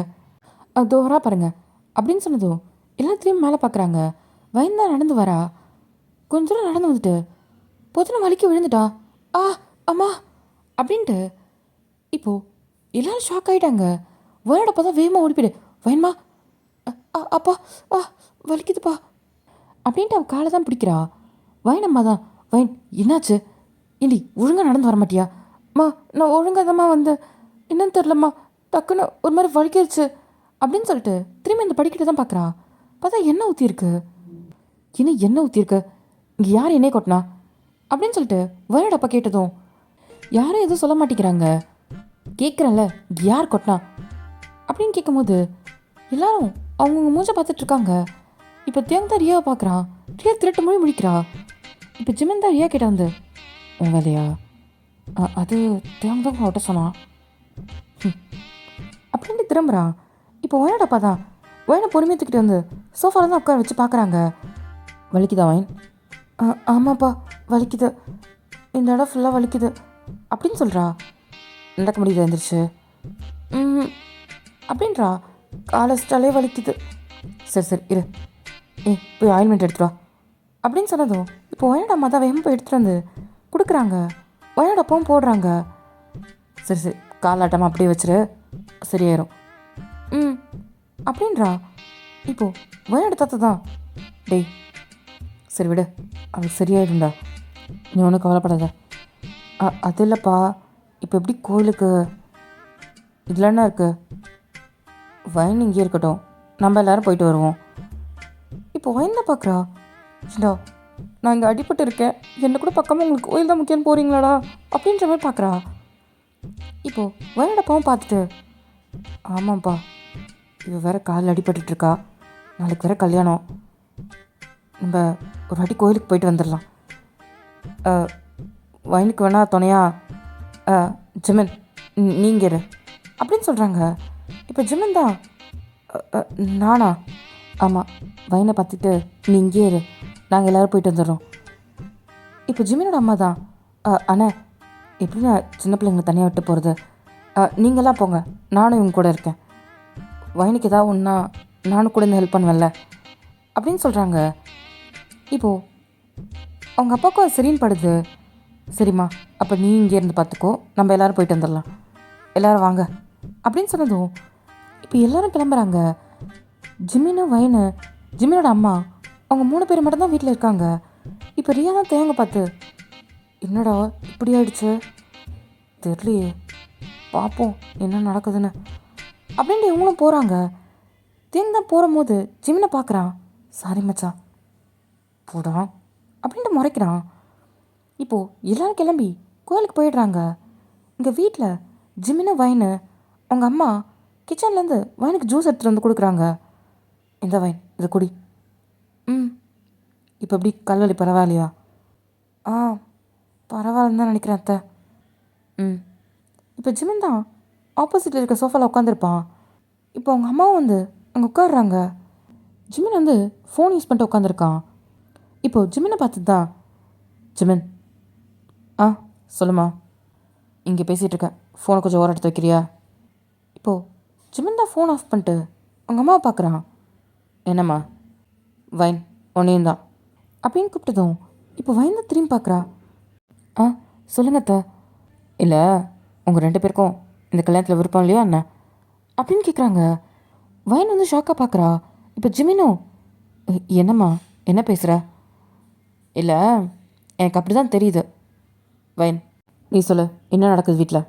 தோரா பாருங்க அப்படின்னு சொன்னதும் எல்லாத்தையும் மேலே பார்க்குறாங்க. வயன் தான் நடந்து வரா. கொஞ்ச தூரம் நடந்து வந்துட்டு பொதுன வலிக்கு விழுந்துட்டா. அம்மா அப்படின்ட்டு இப்போது எல்லோரும் ஷாக் ஆகிட்டாங்க. வயனோட அப்பா தான் வேகமாக ஓடிப்பிடு. வயன்மா அப்பா வலிக்குதுப்பா அப்படின்ட்டு அவள் காலை தான் பிடிக்கிறா. வயனம்மா தான், வயன் என்னாச்சு, இண்டி ஒழுங்காக நடந்து வர மாட்டியா? அம்மா நான் ஒழுங்காக தான்மா வந்தேன், என்னன்னு தெரிலம்மா, டக்குன்னு ஒரு மாதிரி வலிக்கிடுச்சு அப்படின்னு சொல்லிட்டு திரும்பி அந்த படிக்கிட்டு தான் பார்க்குறா. பார்த்தா எண்ணெய் ஊற்றிருக்கு. எண்ணெய் ஊற்றிருக்கு, இங்கே யார் எண்ணெய் கொட்டினா அப்படின்னு சொல்லிட்டு வயனோட அப்பா கேட்டதும் யாரும் எதுவும் சொல்ல மாட்டேங்கிறாங்க. கேட்குறேன்ல யார் கொட்டினா அப்படின்னு கேட்கும்போது எல்லாரும் அவங்கவுங்க மூஞ்சை பார்த்துட்ருக்காங்க. இப்போ தேவன் தான் ரியாவை பார்க்குறான். ரியா திருட்டு மொழி முடிக்கிறா. இப்போ ஜிமின் தான் ரியா கிட்ட வந்து, உன் வேலையா? அது தேவன் தான் அவட்ட சொன்னான் அப்படின்ட்டு திரும்புகிறான். இப்போ வயனோடப்பா தான் வயனை பொறுமையத்துக்கிட்டு வந்து சோஃபாவில் தான் உட்கார வச்சு பார்க்குறாங்க. வலிக்குதா வயன்? ஆமாப்பா வலிக்குது, இந்த இடம் ஃபுல்லாக வலிக்குது அப்படின்னு சொல்கிறா. நடக்க முடியல எழுந்திரிச்சு அப்படின்றா. காலஸ்டாலே வலிக்குது. சரி இரு, போய் ஆயில்மெண்ட் எடுத்துருவா அப்படின்னு சொன்னதும் இப்போ வயனோட அம்மா தான் வேகமாக போய் எடுத்துகிட்டு வந்து கொடுக்குறாங்க. வயனோட அப்பாவும் போடுறாங்க. சரி காலாட்டமாக அப்படியே வச்சிரு, சரியாயிரும் அப்படின்றா. இப்போது வயனோட தாத்தா தான், டேய் சரி விடு, அவளுக்கு சரியாயிடும்டா, நீ ஒன்றும் கவலைப்படாத. அது இல்லைப்பா, இப்போ எப்படி கோயிலுக்கு இதில் என்ன இருக்குது? வயன் இங்கே இருக்கட்டும், நம்ம எல்லோரும் போயிட்டு வருவோம். இப்போ வயன் தான் பார்க்குறா. ஏண்டா, நான் இங்கே அடிபட்டு இருக்கேன், என்னை கூட பக்கமாக உங்களுக்கு கோயில் தான் முக்கியம் போகிறீங்களாடா அப்படின்ற மாதிரி பார்க்குறா. இப்போது வயனோட பாவம் பார்த்துட்டு, ஆமாம்ப்பா, இவ வேறு காலில் அடிபட்டுருக்கா, நாளைக்கு வேறு கல்யாணம், நம்ம ஒரு வாட்டி கோயிலுக்கு போயிட்டு வந்துடலாம். வயனுக்கு வேணா துணையா ஜிமன் நீங்கள் இரு அப்படின்னு சொல்கிறாங்க. இப்போ ஜிமன் தான், நானா? ஆமாம், வயனை பார்த்துட்டு நீ இங்கே இரு, நாங்கள் எல்லோரும் போயிட்டு வந்துடுறோம். இப்போ ஜிமினோட அம்மா தான், அண்ணா எப்படி நான் சின்ன பிள்ளைங்களை தனியாக விட்டு போகிறது, நீங்களாம் போங்க, நானும் இவங்க கூட இருக்கேன், வயனுக்கு ஏதாவது ஒன்றா நானும் கூட இந்த ஹெல்ப் பண்ணுவேன்ல அப்படின்னு சொல்கிறாங்க. இப்போது அவங்க அப்பாவுக்கும் அது சரின்னு படுது. சரிம்மா, அப்போ நீ இங்கே இருந்து பார்த்துக்கோ, நம்ம எல்லோரும் போயிட்டு வந்துடலாம், எல்லோரும் வாங்க அப்படின்னு சொன்னதும் இப்போ எல்லோரும் கிளம்புறாங்க. ஜிமினும் வயனு, ஜிமினோட அம்மா, அவங்க 3 பேர் மட்டும்தான் வீட்டில் இருக்காங்க. இப்போ ரியா தான் தேங்க பார்த்து, என்னடா இப்படி ஆயிடுச்சு தெரியலையே, பார்ப்போம் என்ன நடக்குதுன்னு அப்படின்ட்டு இவங்களும் போகிறாங்க. தேங்க தான் போகும்போது ஜிமினை பார்க்குறான். சாரி மச்சான் போடா அப்படின்ட்டு முறைக்கிறான். இப்போது எல்லோரும் கிளம்பி கோயிலுக்கு போயிடுறாங்க. இங்கே வீட்டில் ஜிமின வயனு அவங்க அம்மா கிச்சன்லேருந்து வயனுக்கு ஜூஸ் எடுத்துகிட்டு வந்து கொடுக்குறாங்க. இந்த வயன் இதை குடி. இப்போ எப்படி கல்வலி பரவாயில்லையா? பரவாயில்லன்னு தான் நினைக்கிறேன் அத்தை. இப்போ ஜிமின் தான் ஆப்போசிட்டில் இருக்க சோஃபாவில் உட்காந்துருப்பான். இப்போ அவங்க அம்மாவும் வந்து அங்கே உட்காடுறாங்க. ஜிமின் வந்து ஃபோன் யூஸ் பண்ணிட்டு உட்காந்துருக்கான். இப்போது ஜிமினை பார்த்து தான், ஜிமின் சொல்லுமா, இங்கே பேசிகிட்டு இருக்கேன், ஃபோனை கொஞ்சம் ஓரம் எடுத்து வைக்கிறியா? இப்போது ஜிமின் தான் ஃபோன் ஆஃப் பண்ணிட்டு அவங்க அம்மாவை பார்க்குறான். என்னம்மா? வைன் ஒன்றையும் தான் அப்படின்னு கூப்பிட்டதும் இப்போ வைன் தான் திரும்பி பார்க்குறா. சொல்லுங்க அத்தை. இல்லை, உங்கள் 2 பேருக்கும் இந்த கல்யாணத்தில் விருப்பம் இல்லையா என்ன அப்படின்னு கேட்குறாங்க. வைன் வந்து ஷாக்காக பார்க்குறா. இப்போ ஜிமினும், என்னம்மா என்ன பேசுகிற? இல்லை, எனக்கு அப்படி தான் தெரியுது. வைன் நீ சொல்லு, என்ன நடக்குது வீட்டில்?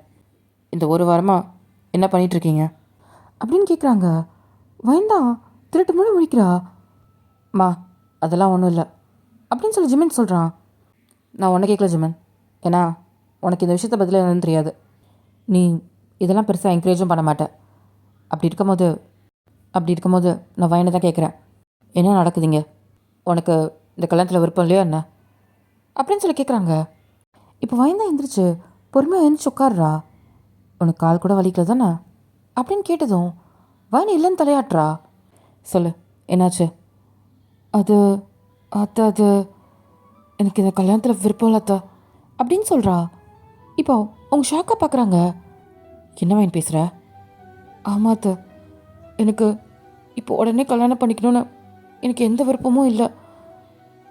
இந்த 1 வாரமாக என்ன பண்ணிகிட்ருக்கீங்க அப்படின்னு கேட்குறாங்க. வைன் தான் திருட்டு மூணு முடிக்கிறா. மா அதெல்லாம் ஒன்றும் இல்லை அப்படின்னு சொல்லி ஜிமின் சொல்கிறான். நான் உன்னை கேட்கல ஜிமின், ஏன்னா உனக்கு இந்த விஷயத்தை பதில் என்னன்னு தெரியாது, நீ இதெல்லாம் பெருசாக என்கரேஜும் பண்ண மாட்டேன். அப்படி இருக்கும்போது நான் வயனை தான் கேட்குறேன், என்ன நடக்குதுங்க? உனக்கு இந்த கல்யாணத்தில் விருப்பம் இல்லையா என்ன அப்படின்னு சொல்லி கேட்குறாங்க. இப்போ வயன் தான் எந்திரிச்சு பொறுமையாக எழுந்திரிச்சு உட்காடுறா. உனக்கு கால் கூட வலிக்கல தானே அப்படின்னு கேட்டதும் வயன் இல்லைன்னு தலையாட்டுறா. சொல்லு, என்னாச்சு? அது எனக்கு இந்த கல்யாணத்தில் விருப்பம் இல்லை அத்தை அப்படின்னு சொல்கிறா. இப்போ அவங்க ஷாக்காக பார்க்குறாங்க. என்ன வயன் பேசுகிற? ஆமாம் அத்தை, எனக்கு இப்போ உடனே கல்யாணம் பண்ணிக்கணும்னு எனக்கு எந்த விருப்பமும் இல்லை.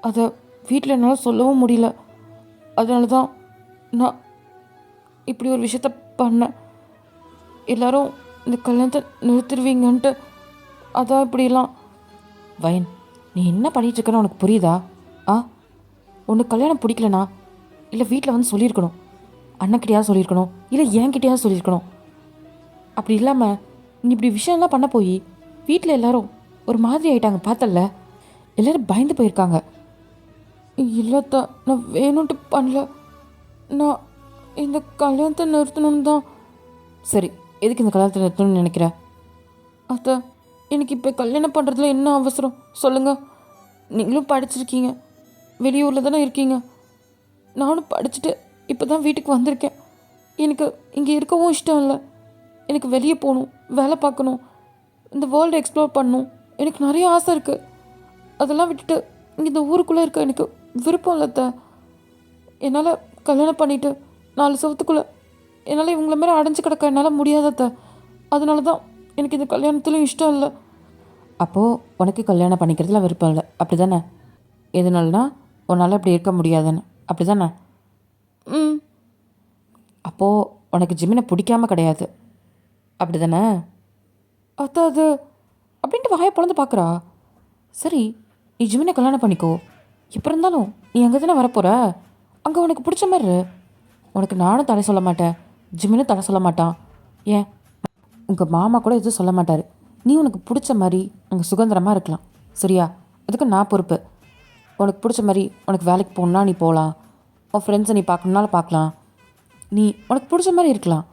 அதை வீட்டில் என்னால் சொல்லவும் முடியல. அதனால தான் நான் இப்படி ஒரு விஷயத்த பண்ணேன். எல்லாரும் இந்த கல்யாணத்தை நிறுத்திடுவீங்கன்ட்டு அதான் இப்படிலாம். வயன், நீ என்ன பண்ணிகிட்ருக்கன்னு உனக்கு புரியுதா? உனக்கு கல்யாணம் பிடிக்கலனா இல்லை வீட்டில் வந்து சொல்லியிருக்கணும், அண்ணக்கிட்டையாவது சொல்லியிருக்கணும், இல்லை என்கிட்டையாவது சொல்லியிருக்கணும். அப்படி இல்லாமல் நீ இப்படி விஷயம்லாம் பண்ண போய் வீட்டில் எல்லாரும் ஒரு மாதிரி ஆகிட்டாங்க பார்த்தல்ல, எல்லோரும் பயந்து போயிருக்காங்க. இல்லைத்தான், நான் வேணும்ட்டு பண்ணல, நான் இந்த கல்யாணத்தை நிறுத்தணும்னு தான். சரி, எதுக்கு இந்த கல்யாணத்தை நிறுத்தணும்னு நினைக்கிற? அத்தை, எனக்கு இப்போ கல்யாணம் பண்ணுறதுல என்ன அவசரம் சொல்லுங்கள்? நீங்களும் படிச்சிருக்கீங்க, வெளியூரில் தானே இருக்கீங்க, நானும் படிச்சுட்டு இப்போ தான் வீட்டுக்கு வந்திருக்கேன். எனக்கு இங்கே இருக்கவும் இஷ்டம் இல்லை. எனக்கு வெளியே போகணும், வேலை பார்க்கணும், இந்த வேர்ல்டு எக்ஸ்ப்ளோர் பண்ணணும், எனக்கு நிறைய ஆசை இருக்குது. அதெல்லாம் விட்டுட்டு இங்கே இந்த ஊருக்குள்ளே இருக்க எனக்கு விருப்பம் இல்லைத்த. என்னால் கல்யாணம் பண்ணிவிட்டு 4 சவத்துக்குள்ளே என்னால் இவங்கள மாதிரி அடைஞ்சு கிடக்க என்னால் முடியாதத்த. அதனால தான் எனக்கு இந்த கல்யாணத்துலையும் இஷ்டம் இல்லை. அப்போது உனக்கு கல்யாணம் பண்ணிக்கிறதுல விருப்பம் இல்லை அப்படி தானே? எதனாலனா உன்னால் அப்படி இருக்க முடியாதுன்னு அப்படி தானே? அப்போது உனக்கு ஜிமினை பிடிக்காம கிடையாது அப்படி தானே? அது அப்படின்ட்டு வாயை பொழந்து பார்க்குறா. சரி, நீ ஜிமினை கல்யாணம் பண்ணிக்கோ, எப்போ இருந்தாலும் நீ அங்கே தானே வரப்போகிற, அங்கே உனக்கு பிடிச்ச மாதிரி உனக்கு நானும் தடை சொல்ல மாட்டேன், ஜிமினும் தடை சொல்ல மாட்டான். ஏன் உங்கள் மாமா கூட எதுவும் சொல்ல மாட்டார். நீ உனக்கு பிடிச்ச மாதிரி அங்கே சுதந்திரமாக இருக்கலாம். சரியா? அதுக்கு நான் பொறுப்பு. உனக்கு பிடிச்ச மாதிரி உனக்கு வேலைக்கு போகணுன்னா நீ போகலாம். உன் ஃப்ரெண்ட்ஸை நீ பார்க்கணுன்னாலும் பார்க்கலாம். நீ உனக்கு பிடிச்ச மாதிரி இருக்கலாம்.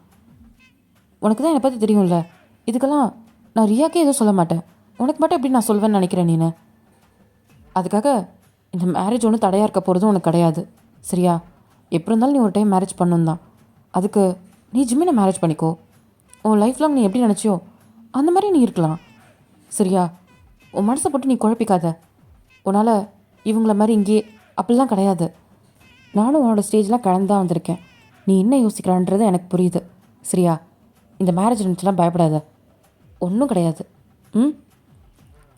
உனக்கு தான் என்னை பற்றி தெரியும்ல. இதுக்கெல்லாம் நான் ரியாக்கே எதுவும் சொல்ல மாட்டேன். உனக்கு மட்டும் எப்படி நான் சொல்வேன்னு நினைக்கிறேன் நீனு? அதுக்காக இந்த மேரேஜ் ஒன்றும் தடையாக இருக்க போகிறதும் உனக்கு கிடையாது. சரியா? எப்படி இருந்தாலும் நீ ஒரு டைம் மேரேஜ் பண்ணணும் தான். அதுக்கு நீ ஜிம்மினை மேரேஜ் பண்ணிக்கோ. உன் லைஃப் லாங் நீ எப்படி நினச்சியோ அந்த மாதிரி நீ இருக்கலாம். சரியா? உன் மனசை போட்டு நீ குழப்பிக்காத. உன்னால் இவங்கள மாதிரி இங்கேயே அப்படிலாம் கிடையாது. நானும் உன்னோட ஸ்டேஜ்லாம் கடந்து தான் வந்திருக்கேன். நீ என்ன யோசிக்கிறான்றது எனக்கு புரியுது. சரியா? இந்த மேரேஜ் நினச்சலாம் பயப்படாத. ஒன்றும் கிடையாது. ம்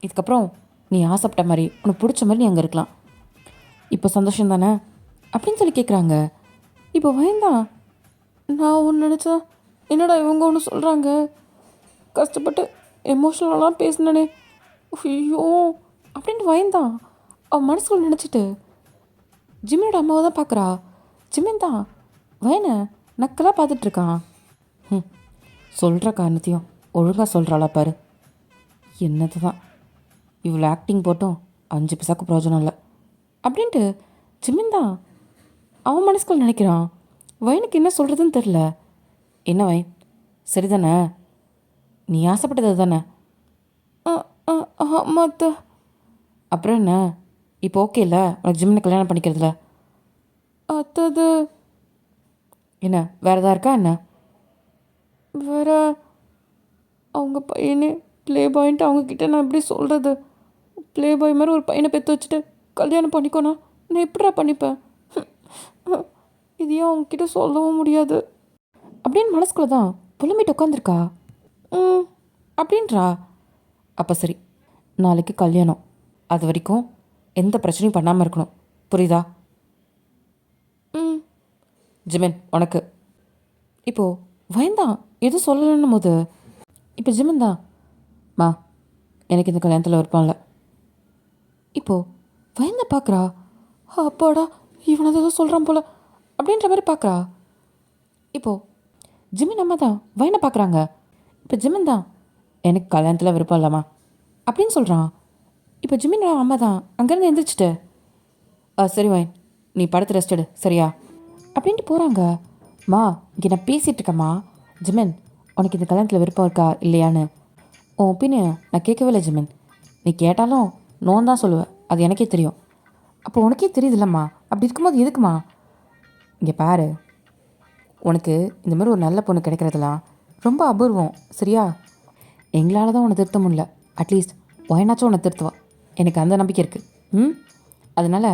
இதுக்கப்புறம் நீ ஆசைப்பட்ட மாதிரி உனக்கு பிடிச்ச மாதிரி நீ அங்கே இருக்கலாம். இப்போ சந்தோஷம் தானே அப்படின்னு சொல்லி கேட்குறாங்க. இப்போ பயந்தான். நான் ஒன்று நினச்சா என்னடா இவங்க ஒன்று சொல்கிறாங்க. கஷ்டப்பட்டு எமோஷ்னலாலாம் பேசினனே, ஐயோ அப்படின்ட்டு பயந்தான். அவன் மனசுக்குள்ள நினச்சிட்டு ஜிம்மினோட அம்மாவை தான் பார்க்குறா. ஜிம்மின் தான் வயனை நக்கலாக பார்த்துட்ருக்கான். சொல்கிற காரணத்தையும் ஒழுங்காக சொல்கிறாளா பாரு. என்னது தான் இவ்வளோ ஆக்டிங் போட்டும் 5 பைசாக்கு பிரயோஜனம் இல்லை அப்படின்ட்டு ஜிம்மின் தான் அவன் மனசுக்குள்ள நினைக்கிறான். வயனுக்கு என்ன சொல்கிறதுன்னு தெரில. என்ன வயன், சரிதானே? நீ ஆசைப்பட்டது தானே? ஆமாத்த. அப்புறம் என்ன, இப்போ ஓகே இல்லை உனக்கு ஜிம்மினை கல்யாணம் பண்ணிக்கிறதுல? அத்தது என்ன வேறு எதாவது இருக்கா என்ன? வேற அவங்க பையனே ப்ளே பாயின்ட்டு அவங்கக்கிட்ட நான் எப்படி சொல்கிறது? ப்ளே பாய் மாதிரி ஒரு பையனை பெற்று வச்சுட்டு கல்யாணம் பண்ணிக்கோனா நான் எப்படிடா பண்ணிப்பேன்? இதையும் அவங்கக்கிட்ட சொல்லவும் முடியாது அப்படின்னு மனசுக்குள்ள தான் புலம்பிட்டு உட்காந்துருக்கா. அப்படின்றா. அப்போ சரி, நாளைக்கு கல்யாணம். அது வரைக்கும் எந்த பிரச்சனையும் பண்ணாமல் இருக்கணும். புரியுதா? ஜிமின் உனக்கு இப்போது வயந்தான் எதுவும் சொல்லலன்னும் போது இப்போ ஜிமின் தான் மா எனக்கு இந்த கல்யாணத்தில் விருப்பம்ல. இப்போது வயந்த பார்க்குறா. அப்பாடா இவனை ஏதோ சொல்கிறான் போல அப்படின்ற மாதிரி பார்க்குறா. இப்போது ஜிமின் அம்மா தான் வயனை பார்க்குறாங்க. இப்போ ஜிமின் தான் எனக்கு கல்யாணத்தில் விருப்பம் இல்லைம்மா அப்படின்னு சொல்கிறான். இப்போ ஜிமின் அம்மா தான் அங்கேருந்து எந்திரிச்சிட்டு சரி வயன் நீ படுத்து ரெஸ்ட் எடு சரியா அப்படின்ட்டு போகிறாங்க. மா இங்கே நான் பேசிகிட்டு இருக்கேம்மா. ஜிமின் உனக்கு இந்த கல்யாணத்தில் விருப்பம் இருக்கா இல்லையான்னு உன் ஒப்பீனியன் நான் கேட்கவே இல்லை ஜிமின். நீ கேட்டாலும் நோன் தான் சொல்லுவேன், அது எனக்கே தெரியும். அப்போ உனக்கே தெரியுதுல்லம்மா, அப்படி இருக்கும்போது எதுக்குமா? இங்கே பாரு, உனக்கு இந்த மாதிரி ஒரு நல்ல பொண்ணு கிடைக்கிறதுலாம் ரொம்ப அபூர்வம். சரியா? எங்களால் தான் உன்னை திருத்த முடியல. அட்லீஸ்ட் ஒயனாச்சும் உன்னை திருத்துவா, எனக்கு அந்த நம்பிக்கை இருக்குது. அதனால்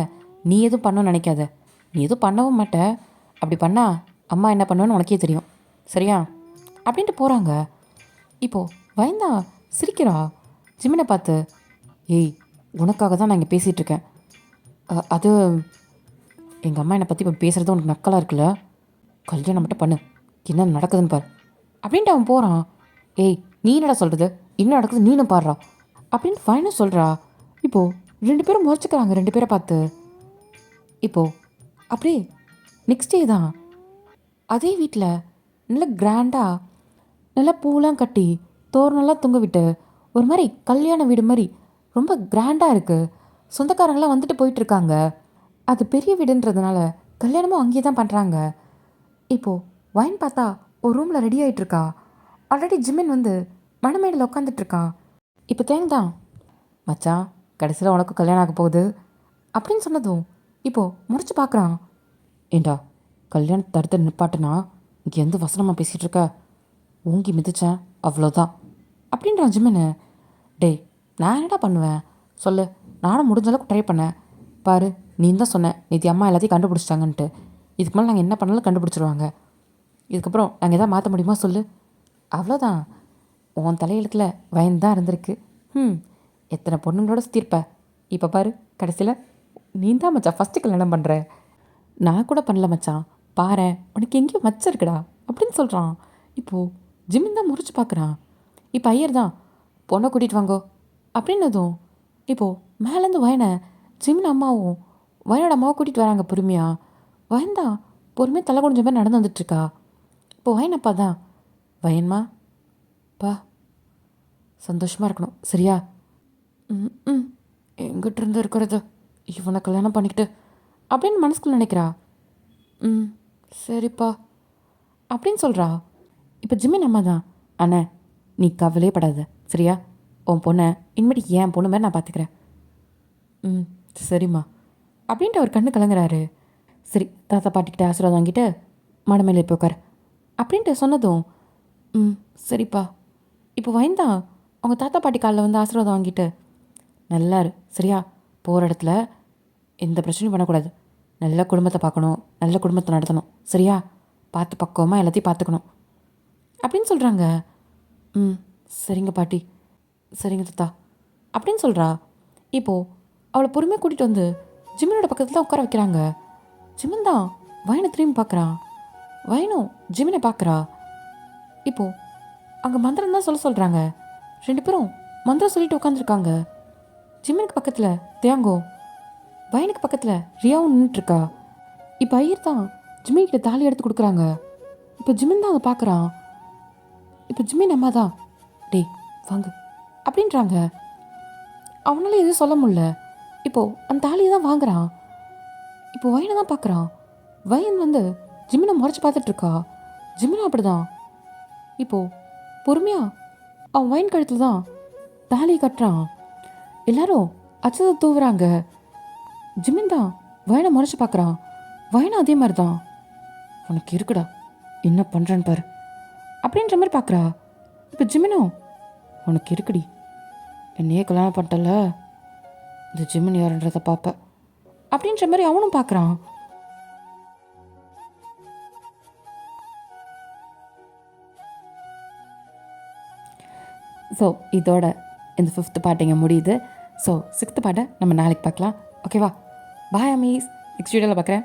நீ எதுவும் பண்ணணும்னு நினைக்காத. நீ எதுவும் பண்ணவும் மாட்ட. அப்படி பண்ணால் அம்மா என்ன பண்ணுவேன்னு உனக்கே தெரியும். சரியா? அப்படின்ட்டு போகிறாங்க. இப்போது வயந்தா சிரிக்கிறா ஜிமினை பார்த்து. ஏய் உனக்காக தான் நான் இங்கே பேசிகிட்ருக்கேன். அது எங்கள் அம்மா என்னை பற்றி இப்போ பேசுகிறது உனக்கு நக்கலாக இருக்குல்ல. கல்யாணம் மட்டும் பண்ணு, என்ன நடக்குதுன்னு பாரு அப்படின்ட்டு அவன் போகிறான். ஏய் நீ என்னடா சொல்கிறது, என்ன நடக்குது நீனும் பாடுறா அப்படின்னு ஃபைனும் சொல்கிறா. இப்போது 2 பேரும் முறைச்சிக்கிறாங்க 2 பேரை பார்த்து. இப்போது அப்படியே நெக்ஸ்ட் டே தான் அதே வீட்டில் நல்லா கிராண்டாக நல்லா பூலாம் கட்டி தோரணெல்லாம் தொங்க விட்டு ஒரு மாதிரி கல்யாண வீடு மாதிரி ரொம்ப கிராண்டாக இருக்குது. சொந்தக்காரங்களாம் வந்துட்டு போயிட்டுருக்காங்க. அது பெரிய வீடுன்றதுனால கல்யாணமும் அங்கேயே தான் பண்ணுறாங்க. இப்போது வைன் பார்த்தா ஒரு ரூமில் ரெடி ஆகிட்டுருக்கா. ஆல்ரெடி ஜிமின் வந்து மணமேடையில் உட்காந்துட்ருக்கான். இப்போ தேங்க தான் மச்சான் கடைசியில் உனக்கு கல்யாணம் ஆக போகுது அப்படின்னு சொன்னதும் இப்போது முடிச்சு பார்க்குறான். ஏண்டா கல்யாணத்தை தடுத்து நிப்பாட்டுனா இங்கே எந்த வசனமாக பேசிகிட்டு இருக்க, ஓங்கி மிதிச்சேன் அவ்வளோதான் அப்படின்றான் ஜிமின்னு. டேய் நான் என்னடா பண்ணுவேன் சொல்லு, நானும் முடிஞ்ச அளவுக்கு ட்ரை பண்ணேன். பாரு நீ தான் சொன்னேன் நேற்று அம்மா எல்லாத்தையும் கண்டுபிடிச்சிட்டாங்கன்ட்டு. இதுக்கு மேலே நாங்கள் என்ன பண்ணாலும் கண்டுபிடிச்சிருவாங்க. இதுக்கப்புறம் நாங்கள் எதாவது மாற்ற முடியுமா சொல்லு. அவ்வளோதான், உன் தலையெழுத்தில் வயன் தான் இருந்திருக்கு. எத்தனை பொண்ணுங்களோட சுற்றிருப்ப. இப்போ பாரு கடைசியில் நீ தான் மச்சான் ஃபஸ்ட்டு கல்யாணம் பண்ணுற. நான் கூட பண்ணல மச்சான், பாரு உனக்கு எங்கேயோ மச்சம் இருக்குடா அப்படின்னு சொல்கிறான். இப்போது ஜிமின் தான் முறிச்சு பார்க்குறான். இப்போ ஐயர் தான் பொண்ணை கூட்டிகிட்டு வாங்கோ அப்படின்னதும் இப்போது மேலேருந்து வயனை ஜிமின் அம்மாவும் வயனோட அம்மாவை கூட்டிகிட்டு வராங்க பொறுமையாக. வயன்தான் பொறுமையாக தலை குடிஞ்ச மாதிரி நடந்து வந்துட்டுருக்கா. இப்போ வயனப்பா தான். வயன்மா பா சந்தோஷமாக இருக்கணும் சரியா? ம் ம் எங்கிட்ட இருந்து இருக்கிறது இவனை கல்யாணம் பண்ணிக்கிட்டு அப்படின்னு மனசுக்குள்ள நினைக்கிறா. ம் சரிப்பா அப்படின்னு சொல்கிறா. இப்போ ஜிம்மின் அம்மா தான். அண்ணே நீ கவலையே படாத சரியா? உன் பொண்ணை இனிமேட்டு என் பொண்ணு மாதிரி நான் பார்த்துக்கிறேன். ம் சரிம்மா அப்படின்ட்டு அவர் கண்ணு கலங்குறாரு. சரி தாத்தா பாட்டிக்கிட்ட ஆசீர்வாதம் வாங்கிட்டு மட மேலே போய் உட்கார் அப்படின்ட்டு சொன்னதும் ம் சரிப்பா. இப்போ வயந்தான் அவங்க தாத்தா பாட்டி காலில் வந்து ஆசீர்வாதம் வாங்கிட்டு நல்லா இரு சரியா? போகிற இடத்துல எந்த பிரச்சனையும் பண்ணக்கூடாது. நல்ல குடும்பத்தை பார்க்கணும், நல்ல குடும்பத்தை நடத்தணும் சரியா? பார்த்து பக்குவமாக எல்லாத்தையும் பார்த்துக்கணும் அப்படின்னு சொல்கிறாங்க. ம் சரிங்க பாட்டி சரிங்க தாத்தா அப்படின்னு சொல்கிறா. இப்போது அவளை பொறுமையாக கூட்டிகிட்டு வந்து ஜிமினோட பக்கத்தில் தான் உட்கார வைக்கிறாங்க. ஜிமின் தான் வயனை திரும்பி பார்க்குறான். வயனும் ஜிமினை பார்க்குறா. இப்போது அங்கே மந்திரம் தான் சொல்கிறாங்க. 2 பேரும் மந்திரம் சொல்லிட்டு உட்காந்துருக்காங்க. ஜிமினுக்கு பக்கத்தில் தியாங்கோ, வயனுக்கு பக்கத்தில் ரியாவும் நின்றுட்டுருக்கா. இப்போ ஐயர் தான் ஜிமின் கிட்ட தாலி எடுத்து கொடுக்குறாங்க. இப்போ ஜிமின் தான் அதை பார்க்குறான். இப்போ ஜிமின் அம்மா தான் டேய் வாங்க அப்படின்றாங்க. அவனால எதுவும் சொல்ல முடியல. இப்போது அந்த தாலியை தான் வாங்குறான். இப்போ வயனை தான் பார்க்குறான். வயன் வந்து ஜிமினை முறைச்சி பார்த்துட்ருக்கா. ஜிமினும் அப்படி தான். இப்போது பொறுமையாக அவன் வயன் கழுத்தில் தான் தாலியை கட்டுறான். எல்லாரும் அச்சதை தூவுறாங்க. ஜிமின் தான் வயனை முறைச்சி பார்க்குறான். வயனும் அதே மாதிரி தான். உனக்கு இருக்குடா என்ன பண்ணுறேன்னு பாரு அப்படின்ற மாதிரி பார்க்குறா. இப்போ ஜிமினும் உனக்கு இருக்குடி என்னையே கல்யாணம் பண்ணிட்டல இந்த ஜிமின் யாருன்றதை பார்ப்பேன் அப்படின்ற மாதிரி அவனும் பார்க்குறான். ஸோ இதோட இந்த 5th பார்ட் இங்கே முடியுது. ஸோ 6th பார்ட்டை நம்ம நாளைக்கு பார்க்கலாம். ஓகேவா? பாய் அமீஸ். நெக்ஸ்ட் வீடியோவில் பார்க்குறேன்.